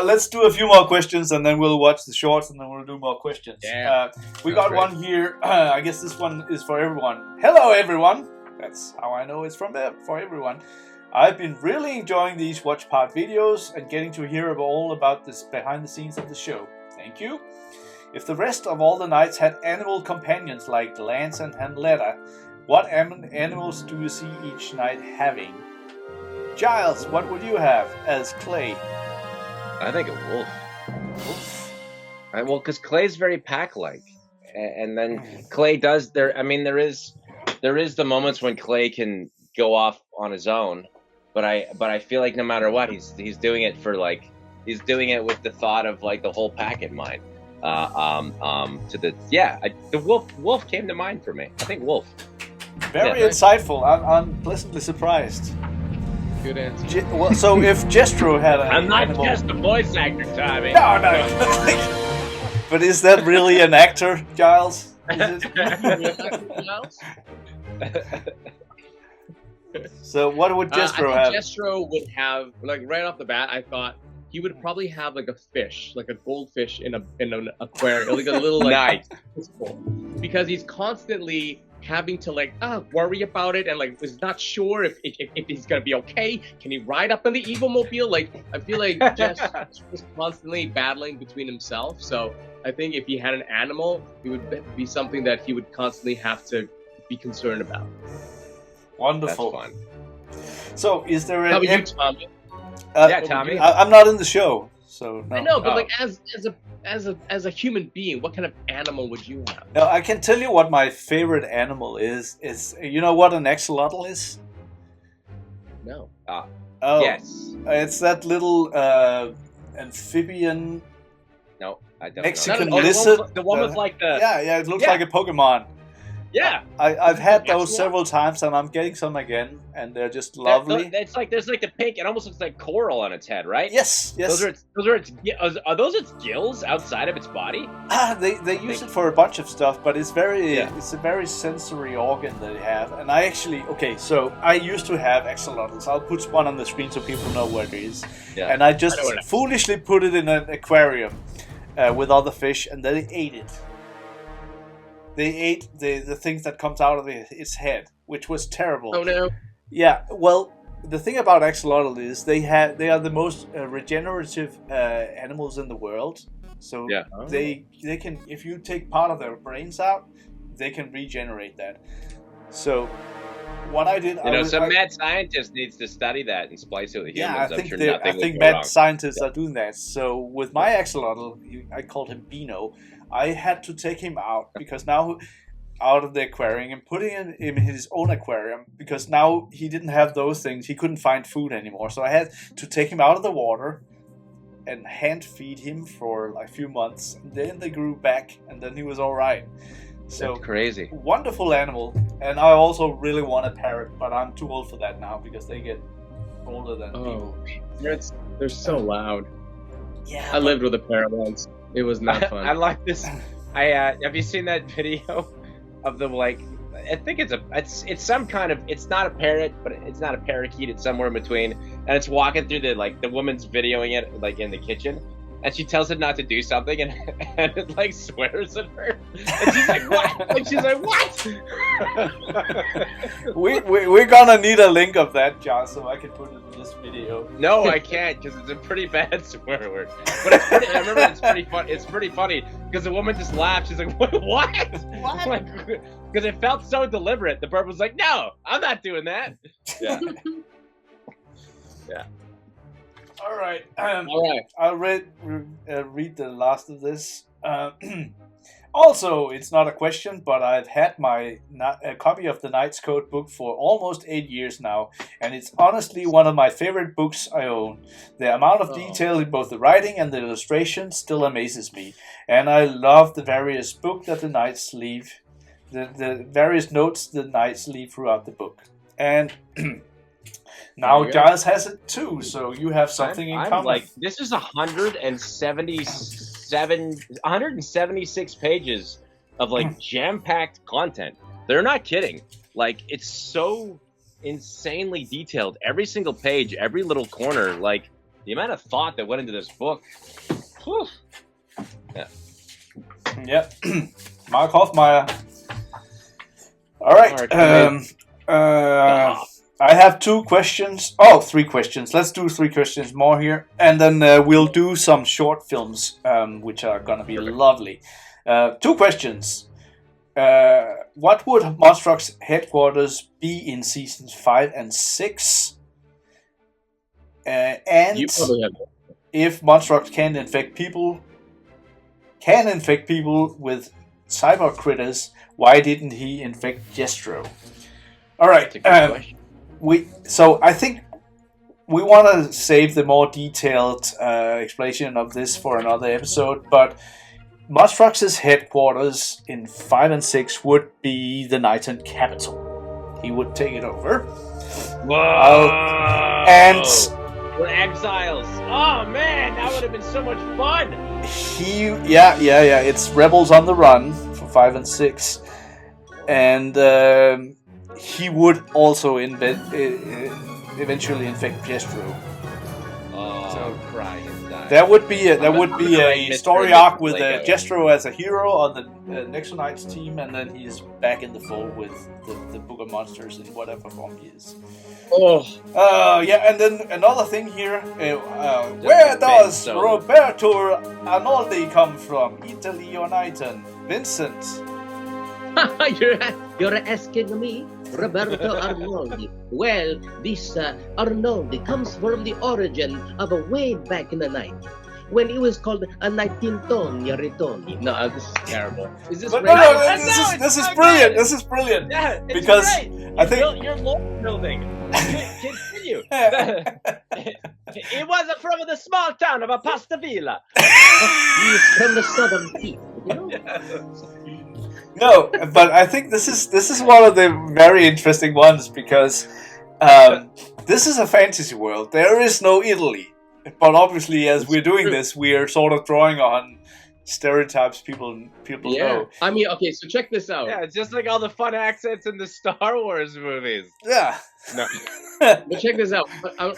let's do a few more questions, and then we'll watch the shorts, and then we'll do more questions. Yeah. We got one here. I guess this one is for everyone. Hello, everyone. That's how I know it's for everyone. I've been really enjoying these watch part videos and getting to hear all about this behind the scenes of the show. Thank you. If the rest of all the knights had animal companions like Lance and Henletta, what animals do you see each knight having? Giles, what would you have as Clay? I think a wolf. Wolf? Well, because Clay's very pack-like, and then Clay does there. I mean, there is the moments when Clay can go off on his own, but I feel like no matter what, he's doing it for like he's doing it with the thought of like the whole pack in mind. The wolf came to mind for me. I think wolf. Very insightful. I'm pleasantly surprised. Good answer. So if Jesto had an I'm not animal... just a voice actor, Tommy. No. But is that really an actor, Giles? Is it? So what would Jesto have? Jesto would have, like right off the bat, I thought he would probably have like a fish, like a goldfish in an aquarium, like a little like because he's constantly having to like worry about it and like is not sure if he's gonna be okay. Can he ride up in the Eaglemobile? Like I feel like Jess was constantly battling between himself. So I think if he had an animal, it would be something that he would constantly have to be concerned about. Wonderful. That's fun. So is there How about you, Tommy? Yeah, Tommy. I'm not in the show, so no. I know, but like as a human being, what kind of animal would you have? No, I can tell you what my favorite animal is. You know what an axolotl is? No. Yes. It's that little amphibian. No, I don't. Mexican know. lizard. The one with like the. Yeah, it looks like a Pokemon. Yeah, I've had those several times, and I'm getting some again, and they're just lovely. It's like there's like the pink. It almost looks like coral on its head, right? Yes. Are those its gills outside of its body? They use it for a bunch of stuff, but it's it's a very sensory organ that they have. And I actually so I used to have axolotls. I'll put one on the screen so people know what it is. Yeah. And I just foolishly put it in an aquarium with other fish, and then they ate it. They ate the things that comes out of its head, which was terrible. Oh no! Yeah, well, the thing about axolotl is they are the most regenerative animals in the world. So they can, if you take part of their brains out, they can regenerate that. So what I did, some mad scientist needs to study that and splice it with humans. Yeah, I think mad scientists are doing that. So with my axolotl, I called him Bino. I had to take him out because now out of the aquarium and putting him in his own aquarium because now he didn't have those things. He couldn't find food anymore. So I had to take him out of the water and hand feed him for a few months. And then they grew back and then he was all right. So that's crazy. Wonderful animal. And I also really want a parrot, but I'm too old for that now because they get older than Oh, people. they're so loud. Yeah, I lived with a pair once. It was not fun. I like this. Have you seen that video of the like? I think it's some kind of, it's not a parrot, but it's not a parakeet. It's somewhere in between, and it's walking through the woman's videoing it like in the kitchen, and she tells it not to do something, and it like swears at her, and she's like, what? And she's like, what? We're gonna need a link of that, John, so I can put it in this video. No, I can't, because it's a pretty bad swear word. But it's pretty, I remember it's pretty fun. It's pretty funny because the woman just laughed. She's like, what? What? Like, because it felt so deliberate. The bird was like, no, I'm not doing that. Yeah. Yeah. All right. All right. I'll read the last of this. Also, it's not a question, but I've had a copy of the Knight's Code book for almost 8 years now, and it's honestly one of my favorite books I own. The amount of detail in both the writing and the illustrations still amazes me, and I love the various book that the Knights leave, the various notes the Knights leave throughout the book. And now Giles has it too, so you have something in common. Like, this is 176 pages of like jam-packed content. They're not kidding. Like, it's so insanely detailed. Every single page, every little corner, like the amount of thought that went into this book. Whew. Yeah. Yep. Mark Hoffmeyer. All right. I have 2 questions. Oh, 3 questions. Let's do 3 questions more here. And then we'll do some short films, which are going to be lovely. 2 questions. What would Monstrux's headquarters be in seasons 5 and 6? And if Monstrux can infect people with cyber critters, why didn't he infect Jesto? All right. So I think we want to save the more detailed explanation of this for another episode, but Monstrux's headquarters in 5 and 6 would be the Knighton capital. He would take it over. Whoa! And we're exiles. Oh man, that would have been so much fun. Yeah. It's Rebels on the Run for 5 and 6, and he would also eventually infect Jesto. So crying inside. There would be a story arc with Jesto as a hero on the NEXO Knights team, and then he's back in the fold with the Book of Monsters in whatever form he is. Yeah, and then another thing here. Where does Roberto Arnoldi come from? Italy or Knighton? Vincent? You're asking me? Roberto Arnoldi. Well, this Arnoldi comes from the origin of a way back in the night, when it was called a Nightingtonia Ritoni. No, this is terrible. Is this this is brilliant. This is brilliant. Yeah, because great. I think you're lore building. Continue. It was from the small town of Apastavilla. He's from the southern tip, you know? No, but I think this is one of the very interesting ones because this is a fantasy world. There is no Italy, but obviously, as we're doing this, we are sort of drawing on stereotypes people know. I mean, okay, so check this out. Yeah, it's just like all the fun accents in the Star Wars movies. Yeah. No. But check this out.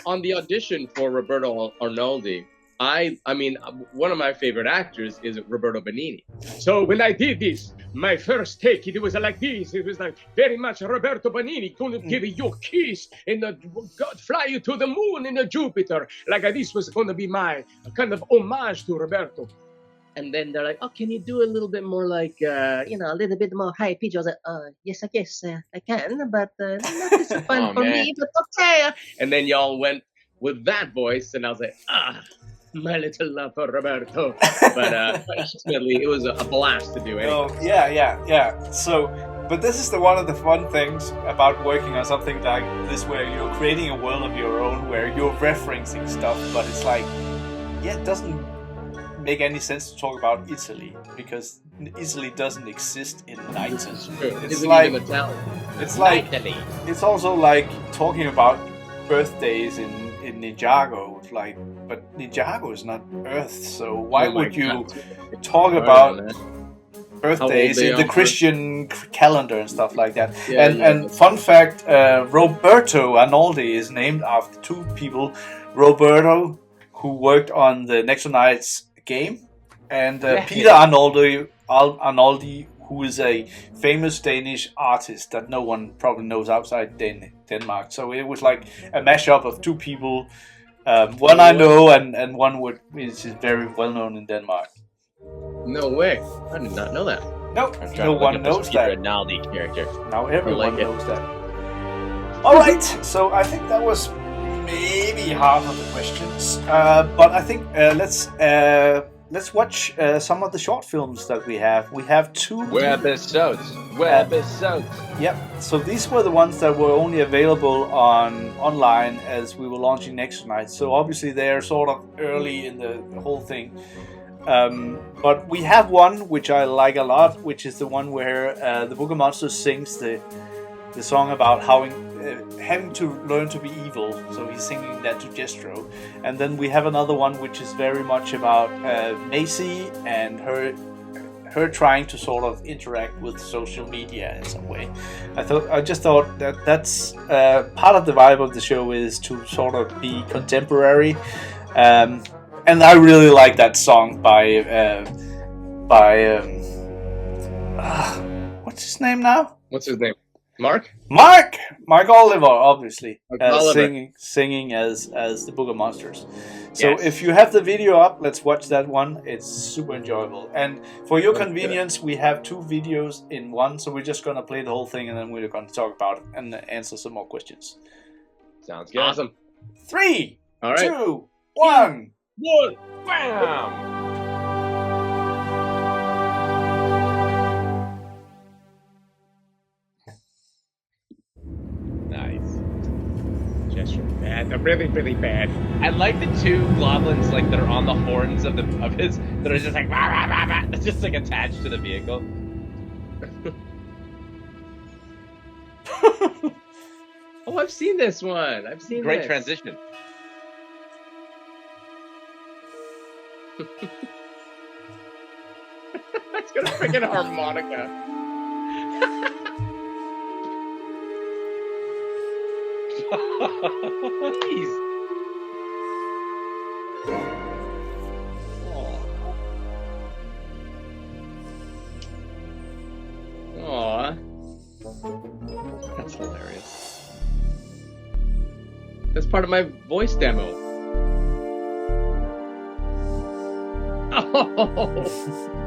On the audition for Roberto Arnoldi, I mean, one of my favorite actors is Roberto Benigni. So when I did this, my first take, it was like this. It was like very much Roberto Benigni going to give you a kiss and fly you to the moon in Jupiter. Like this was going to be my kind of homage to Roberto. And then they're like, oh, can you do a little bit more like, a little bit more high pitch? I was like, yes, I guess I can, but not this fun for me, but okay. And then y'all went with that voice, and I was like, my little love for Roberto. But ultimately, it was a blast to do it. Oh, yeah. So, but this is one of the fun things about working on something like this, where you're creating a world of your own, where you're referencing stuff, but it's like, it doesn't make any sense to talk about Italy, because Italy doesn't exist in Knighton. It's like, it's also like talking about birthdays in Ninjago. Like, but Ninjago is not Earth, so why would you talk about birthdays in the Christian calendar and stuff like that? And fun fact, Roberto Arnoldi is named after two people. Roberto, who worked on the NEXO Knights game, and Peter Arnoldi, who is a famous Danish artist that no one probably knows outside Denmark. So it was like a mashup of two people. One I know, and one is very well known in Denmark. No way! I did not know that. Nope, no one knows that. Peter Arnoldi character. Now everyone knows that. All right, so I think that was maybe half of the questions, but I think let's watch some of the short films that we have. We have 2 webisodes. Yep. So these were the ones that were only available online as we were launching NEXO Knights. So obviously they're sort of early in the whole thing. But we have one which I like a lot, which is the one where the Book of Monsters sings the song about having to learn to be evil. So he's singing that to Jesto. And then we have another one which is very much about Macy and her trying to sort of interact with social media in some way. I just thought that that's part of the vibe of the show is to sort of be contemporary. And I really like that song by what's his name now? What's his name? Mark Oliver, obviously, Oliver. singing as the Book of Monsters. So if you have the video up, let's watch that one. It's super enjoyable. And for your convenience, we have 2 videos in one. So we're just gonna play the whole thing, and then we're gonna talk about it and answer some more questions. Sounds good. Awesome. 3, all right. 2, 1. Bam! Nice. Gesture bad. They're really, really bad. I like the 2 goblins like that are on the horns of his that are just like rah, rah, rah, rah, just like attached to the vehicle. Oh, I've seen this one. Great transition. It's got a freaking harmonica. Jeez. Aww. That's hilarious. That's part of my voice demo. Oh.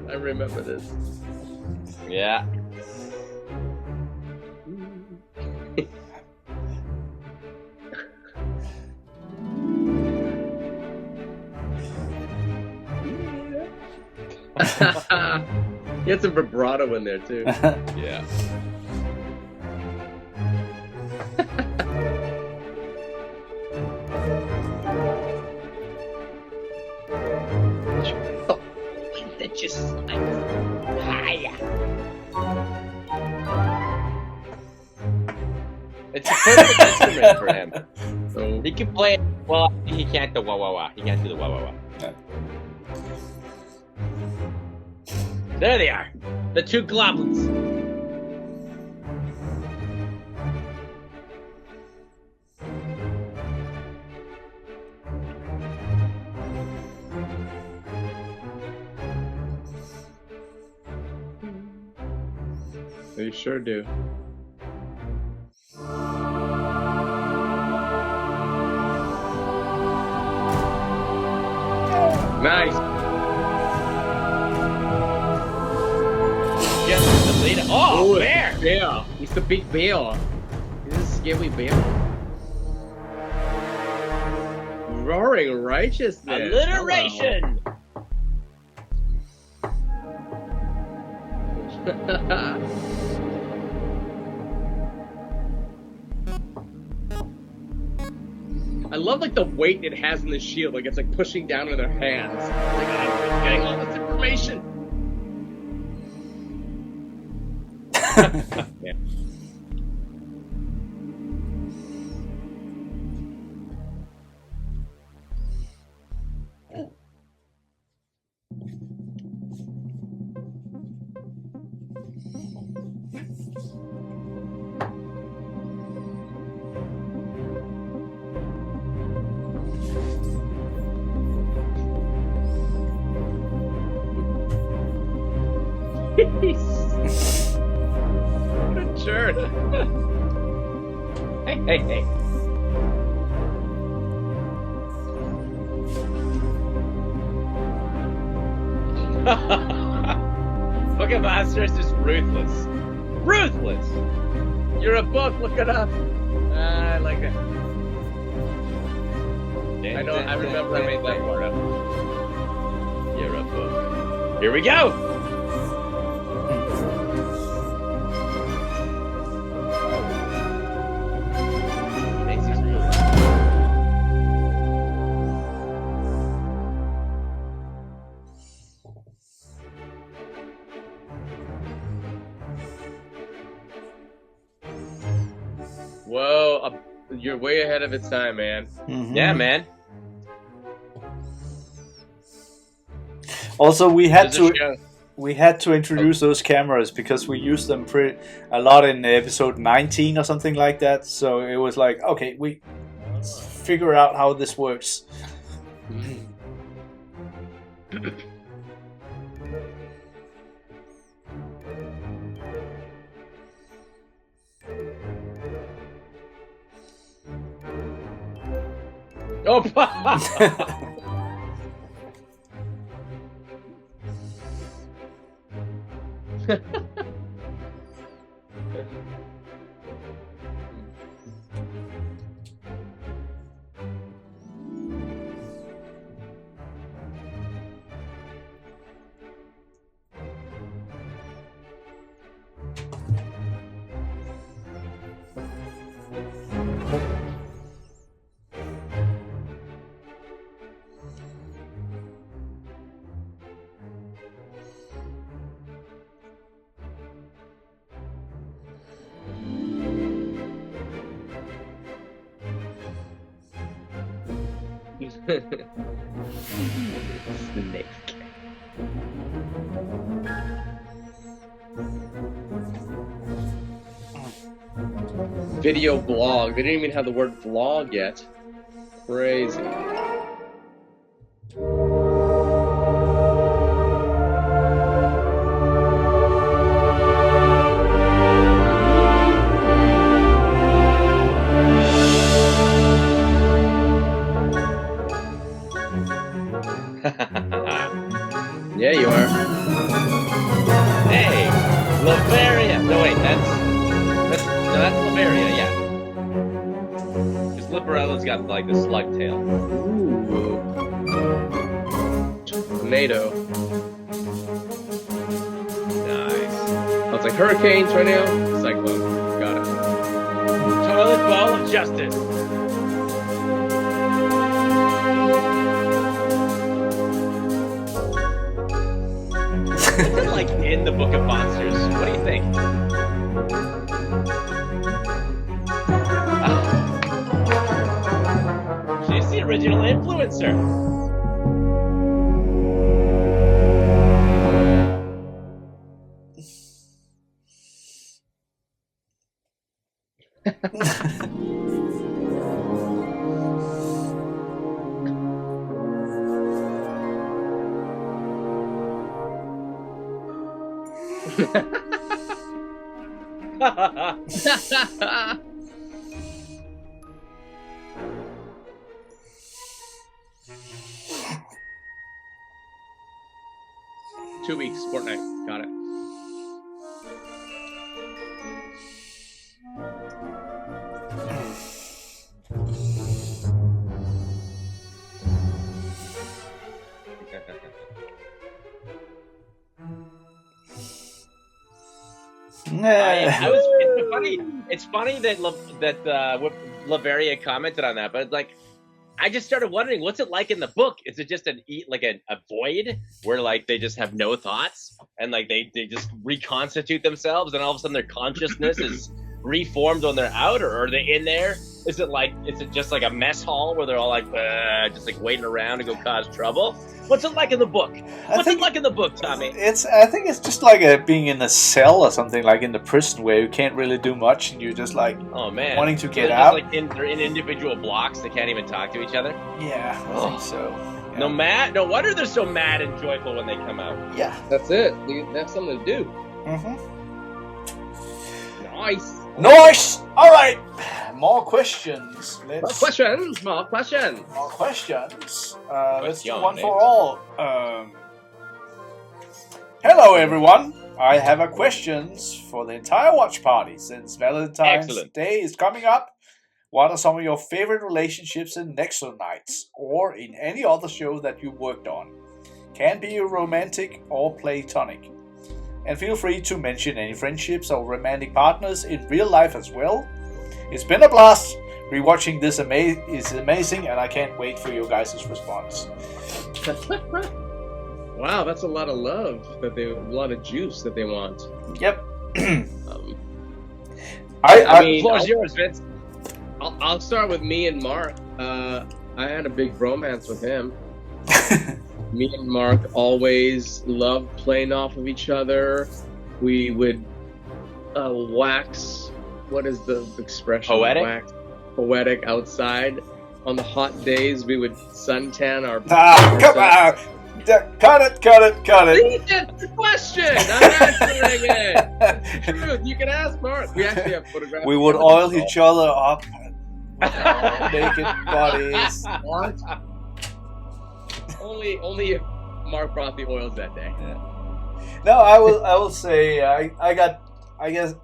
I remember this. Yeah. You had some vibrato in there too. Yeah. That just hiya. It's a perfect instrument for him. So He can play it. Well, he can't the wah wah wah. He can't do the wah wah wah. Yeah. There they are. The two goblins. they sure do. Nice. Just the leader. Oh, bear! Bear. He's the big bear. He's a scary bear. Roaring righteousness. Alliteration. I love like the weight it has in the shield, like it's like pushing down with their hands. It's like I'm getting all this information. Yeah. What a jerk. Hey. Book of Monsters is ruthless. Ruthless! You're a book, look it up. I like it. I know, I remember I made that part up. You're a book. Here we go! Whoa, you're way ahead of its time, man. Mhm. Yeah, man. Also, we had There's a to show. introduce those cameras because we used them a lot in episode 19 or something like that. So it was like, okay, we figure out how this works. Oh, Snake. Video blog. They didn't even have the word vlog yet. Crazy. Yeah, you are. Hey, Lavaria. No, wait, that's Lavaria, yeah. Because Liberella's got like the slug tail. Ooh. Tornado. Nice. Oh, it's like hurricanes right now. Cyclone. Got it. Toilet ball of justice. Is it like in the Book of Monsters? What do you think? influencer. Two weeks, fortnight. Got it. It's funny that Laveria commented on that, but like, I just started wondering, what's it like in the book? Is it just a void where like they just have no thoughts and like they just reconstitute themselves and all of a sudden their consciousness is reformed when they're out, or are they in there? Is it just like a mess hall where they're all like just like waiting around to go cause trouble? What's it like in the book? What's it like in the book, Tommy? I think it's just like being in a cell or something, like in the prison where you can't really do much and you're just like wanting to get out. Like they're in individual blocks. They can't even talk to each other. Yeah, I think so. Yeah. No wonder they're so mad and joyful when they come out. Yeah, that's it. They have something to do. Mm-hmm. Nice. All right. More questions. More questions. Let's do one for all. Hello, everyone. I have a questions for the entire watch party. Since Valentine's Day is coming up, what are some of your favorite relationships in NEXO Knights or in any other show that you worked on? Can be romantic or platonic. And feel free to mention any friendships or romantic partners in real life as well. It's been a blast. Rewatching this is amazing, and I can't wait for your guys' response. Wow, that's a lot of love a lot of juice that they want. Yep. I mean, yours, Vince. I'll start with me and Mark. I had a big bromance with him. Me and Mark always loved playing off of each other. We would wax. What is the expression? Poetic? Wax poetic outside. On the hot days, we would suntan our. Come on! Cut it! That's the question! I'm answering it! Truth, you can ask Mark. We actually have photographs. We would oil each other up. Naked bodies. What? Only if Mark brought the oils that day. Yeah. No, I will say I guess.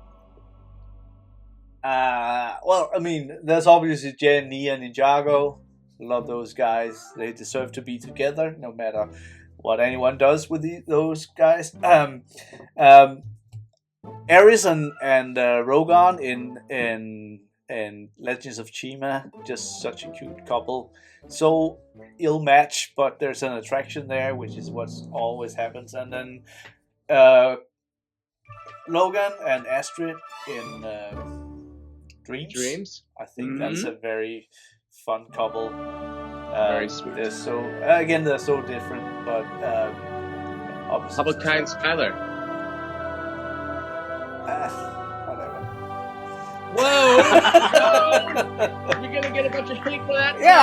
Well, I mean, there's obviously Jen, Nia, and Ninjago. Love those guys. They deserve to be together, no matter what anyone does with those guys. Ares and Rogan in Legends of Chima, just such a cute couple. So ill match, but there's an attraction there, which is what always happens. And then Logan and Astrid in Dreams. I think that's a very fun couple. Very sweet. They're so different, but how about Kai and Skylar? Whatever. Whoa! You're gonna get a bunch of hate for that? Yeah,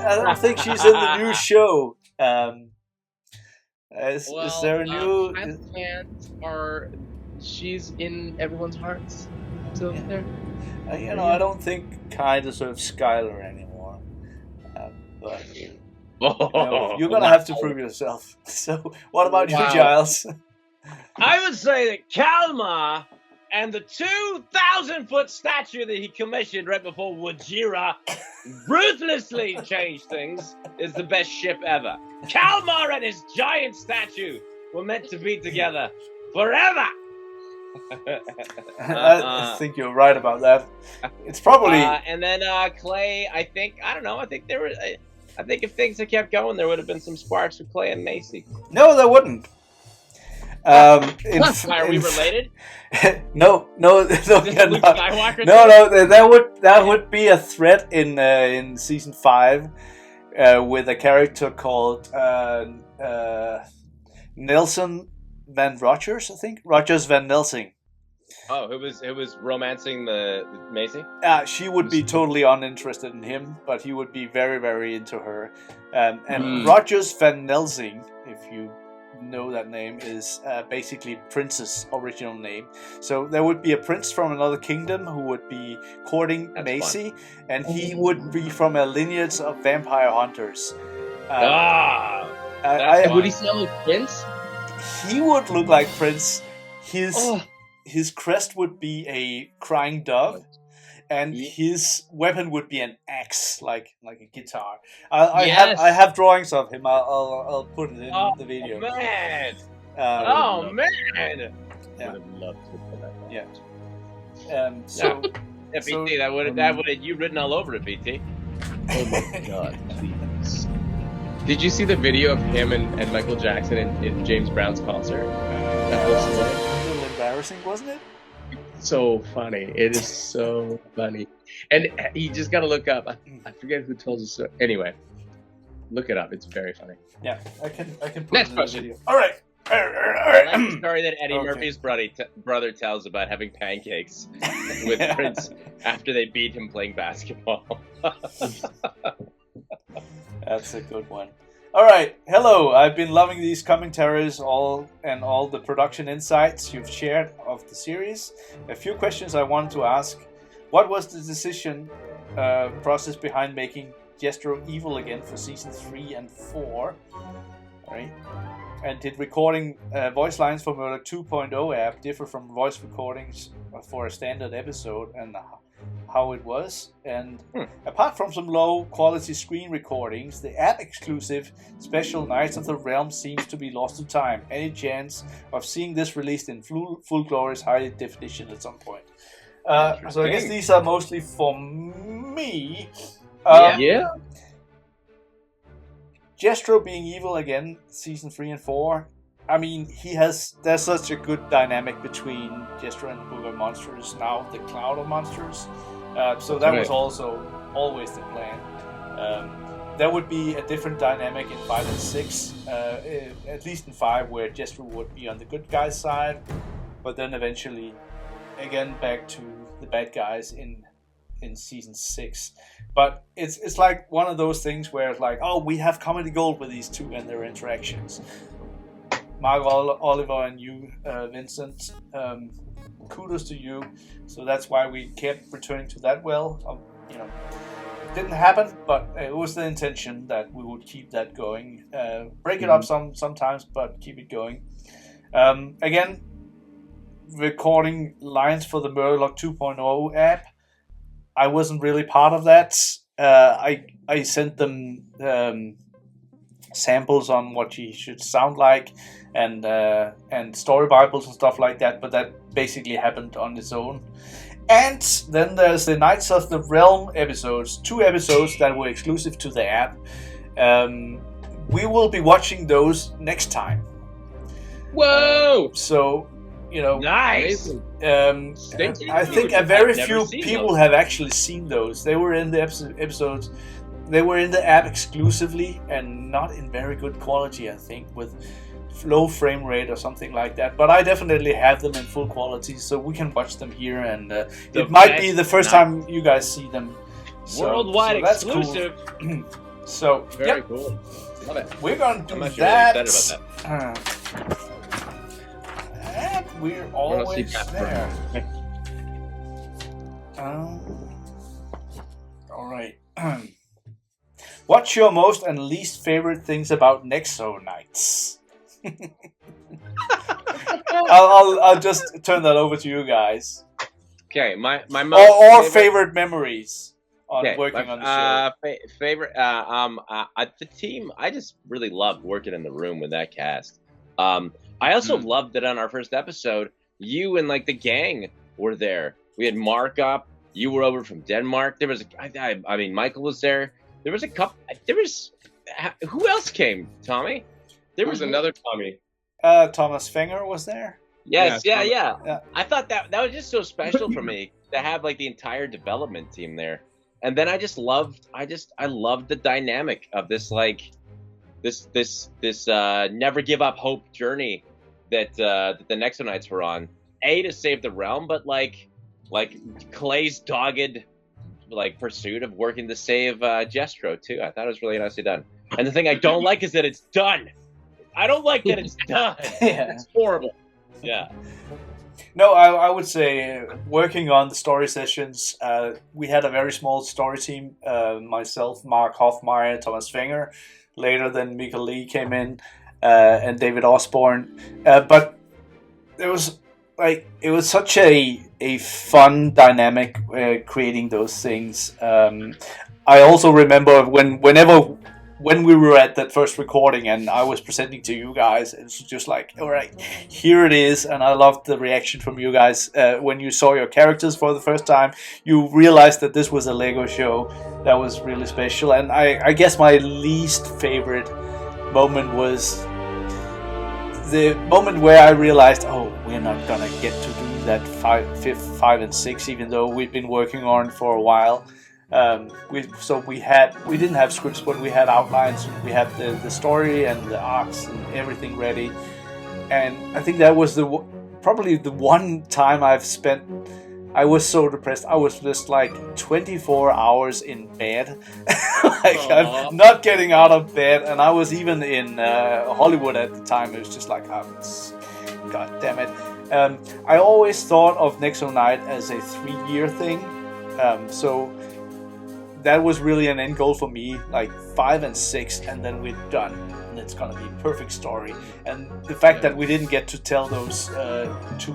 I don't think she's in the new show. Is there a new? She's in everyone's hearts. So there. I don't think Kai deserves Skylar anymore. But you're gonna have to prove yourself. So, what about you, Giles? I would say that Kalmar and the 2,000-foot statue that he commissioned right before Wajira ruthlessly changed things is the best ship ever. Kalmar and his giant statue were meant to be together forever. I think you're right about that. It's probably and then Clay. I think there were. I think if things had kept going, there would have been some sparks with Clay and Macy. No, there wouldn't. Are we related? No, that would be a threat in season 5. with a character called Nelson Van Rogers, I think. Rogers Van Nelsing. Oh, who was romancing the Macy? She would be totally uninterested in him, but he would be very, very into her. And Rogers Van Nelsing, if you know that name, is basically Prince's original name. So there would be a prince from another kingdom who would be courting Macy, and he would be from a lineage of vampire hunters. Would he sound like Prince? He would look like Prince. His crest would be a crying dove, and his weapon would be an axe, like a guitar. I have drawings of him. I'll put it in the video. Man! Man! Yeah. Would have loved to put that. Yeah. VT, that would have you written all over it, VT. Oh my god, please. Did you see the video of him and Michael Jackson in James Brown's concert? That was a little embarrassing, wasn't it? So funny. It is so funny. And you just gotta look up. I forget who told us. Anyway, look it up. It's very funny. Yeah, I can put Next it in question. the video. All right. I like the story that Eddie Murphy's brother tells about having pancakes with Prince after they beat him playing basketball. That's a good one. All right, hello. I've been loving these commentaries all the production insights you've shared of the series. A few questions I wanted to ask. What was the decision process behind making Jesto evil again for season 3 and 4? All right. And did recording voice lines for Murdoch 2.0 app differ from voice recordings for a standard episode, and how it was? And apart from some low quality screen recordings, the app exclusive special Knights of the Realm seems to be lost to time. Any chance of seeing this released in full glorious high definition at some point? So I guess these are mostly for me. Yeah. Jesto being evil again, season 3 and 4. I mean, there's such a good dynamic between Jesto and the Book of Monsters, now the Cloud of Monsters. So that was also always the plan. There would be a different dynamic in 5 and 6, at least in 5, where Jesto would be on the good guys' side, but then eventually, again, back to the bad guys in season 6. But it's like one of those things where it's like, oh, we have comedy gold with these two and their interactions. Mark Oliver and you, Vincent, kudos to you. So that's why we kept returning to that well. It didn't happen, but it was the intention that we would keep that going. Break it up sometimes, but keep it going. Again, recording lines for the Murloc 2.0 app. I wasn't really part of that. I sent them samples on what she should sound like, and story bibles and stuff like that. But that basically happened on its own. And then there's the Knights of the Realm episodes, 2 episodes that were exclusive to the app. We will be watching those next time. Whoa! So, nice. I think a very few people have actually seen those. They were in the episodes. They were in the app exclusively and not in very good quality, I think, with low frame rate or something like that. But I definitely have them in full quality, so we can watch them here. And it might be the first time you guys see them. Worldwide exclusive. Cool. So very cool. Love it. We're gonna do I'm that. Really excited about that. And we're always there. All right. What's your most and least favorite things about NEXO Knights? I'll just turn that over to you guys. Okay, my most or favorite memories on working on the show. Favorite the team. I just really loved working in the room with that cast. I also loved that on our first episode, you and like the gang were there. We had Mark up. You were over from Denmark. There was I mean, Michael was there. There was a couple. Who else came? Tommy. There was another Tommy. Thomas Fenger was there. Yes, yeah. I thought that was just so special for me to have like the entire development team there. And then I loved the dynamic of this this never give up hope journey that the NEXO Knights were on. To save the realm, but like Clay's dogged pursuit of working to save Jesto too. I thought it was really nicely done. And the thing I don't like is that it's done. I don't like that it's done. Yeah. It's horrible. Yeah. No, I would say working on the story sessions, we had a very small story team. Myself, Mark Hoffmeyer, Thomas Fenger. Later, then Mikael Lee came in, and David Osborne. But it was such a fun dynamic creating those things. I also remember when we were at that first recording and I was presenting to you guys, it was just like, all right, here it is. And I loved the reaction from you guys when you saw your characters for the first time. You realized that this was a Lego show that was really special. And I guess my least favorite moment was the moment where I realized, oh, we're not gonna get to do that 5 and 6, even though we've been working on it for a while. We didn't have scripts, but we had outlines. We had the story and the arcs and everything ready. And I think that was probably the one time I was so depressed. I was just like 24 hours in bed. I'm not getting out of bed. And I was even in Hollywood at the time. It was just like, God damn it. I always thought of NEXO Knight as a 3-year thing. So that was really an end goal for me, like 5 and 6, and then we're done. And it's gonna be a perfect story. And the fact that we didn't get to tell those 2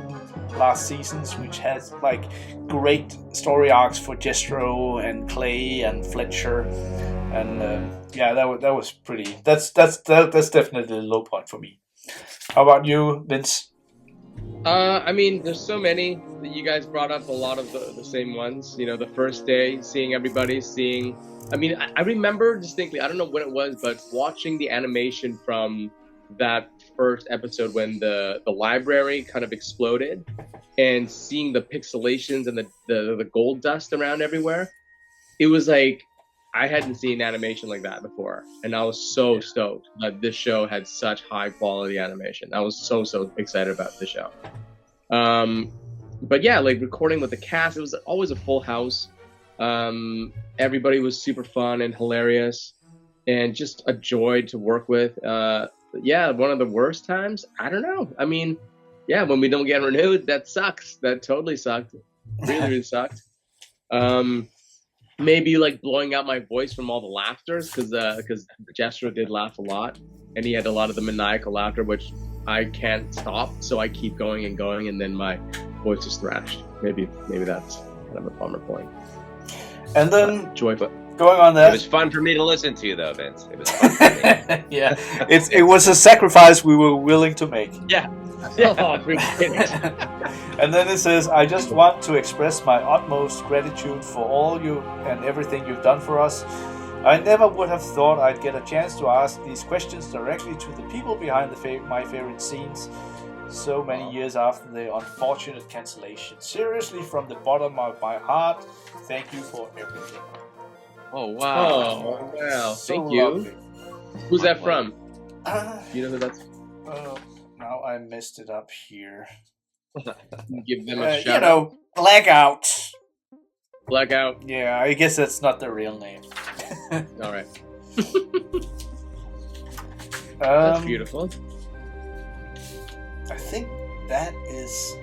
last seasons, which has like great story arcs for Jesto and Clay and Fletcher, and that was pretty. That's definitely the low point for me. How about you, Vince? I mean, there's so many that you guys brought up. A lot of the same ones. You know, the first day, seeing everybody, I mean, I remember distinctly. I don't know when it was, but watching the animation from that first episode when the library kind of exploded, and seeing the pixelations and the gold dust around everywhere. It was like I hadn't seen animation like that before, and I was so stoked that this show had such high quality animation. I was so excited about the show. But yeah, like recording with the cast, it was always a full house. Everybody was super fun and hilarious, and just a joy to work with. Yeah, one of the worst times, I don't know. I mean, yeah, when we don't get renewed, that sucks. That totally sucked. Really sucked. Maybe like blowing out my voice from all the laughters, because Jesto did laugh a lot, and he had a lot of the maniacal laughter, which I can't stop, so I keep going, and then my voice is thrashed. Maybe that's kind of a bummer point. And then joyful. Going on that, it was fun for me to listen to, though, Vince. It was fun for me. Yeah, it was a sacrifice we were willing to make. Yeah. And then it says, I just want to express my utmost gratitude for all you and everything you've done for us. I never would have thought I'd get a chance to ask these questions directly to the people behind my favorite scenes so many years after the unfortunate cancellation. Seriously, from the bottom of my heart, thank you for everything. Oh, wow. Oh, wow. So thank you. lovely. Who's that from? You know who that's now I messed it up here. Give them a shout out. Blackout. Blackout. Yeah, I guess that's not the real name. All right. That's beautiful. I think that is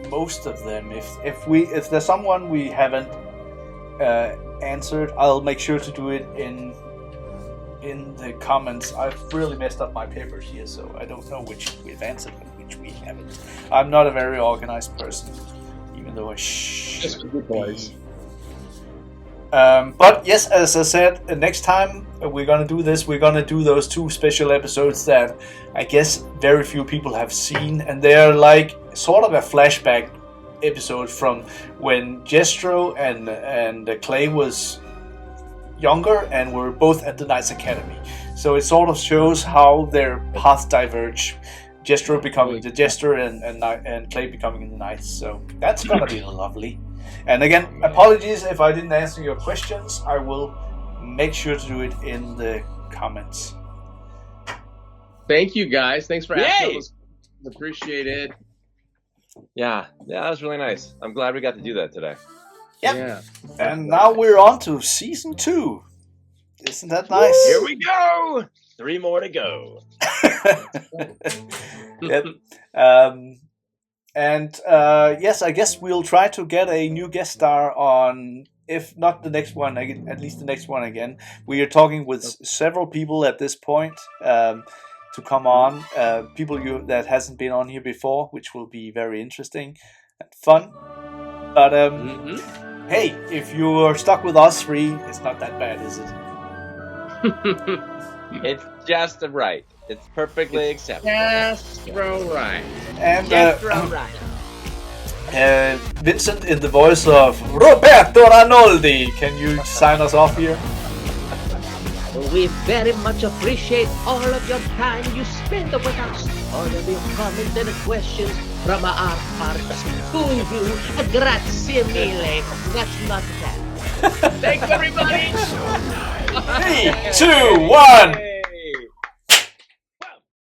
most of them. If there's someone we haven't answered, I'll make sure to do it in the comments. I've really messed up my papers here, so I don't know which we've answered and which we haven't. I'm not a very organized person, even though I should be. But yes, as I said, next time we're gonna do this. We're gonna do those 2 special episodes that I guess very few people have seen, and they're like sort of a flashback episode from when Jesto and Clay was younger and were both at the Knights Academy. So it sort of shows how their paths diverge. Jesto becoming the Jester and Clay becoming the Knights. So that's gonna be lovely. And again, apologies if I didn't answer your questions. I will make sure to do it in the comments. Thank you guys. Thanks for asking. Yay! Those. Appreciate it. Yeah, that was really nice. I'm glad we got to do that today. Yep. Yeah. And now we're on to season 2. Isn't that nice? Here we go. 3 more to go. Yep. Yes, I guess we'll try to get a new guest star on, if not the next one, at least the next one again. We are talking with several people at this point to come on. People that hasn't been on here before, which will be very interesting and fun. But hey, if you're stuck with us 3, it's not that bad, is it? It's just right. It's perfectly acceptable. Just right. And Just right. Vincent, in the voice of Roberto Ranoldi, can you sign us off here? We very much appreciate all of your time you spend with us. All of your comments and questions from our hearts to you. Grazie mille. That's not bad. Thanks, everybody. 3, 2, 1.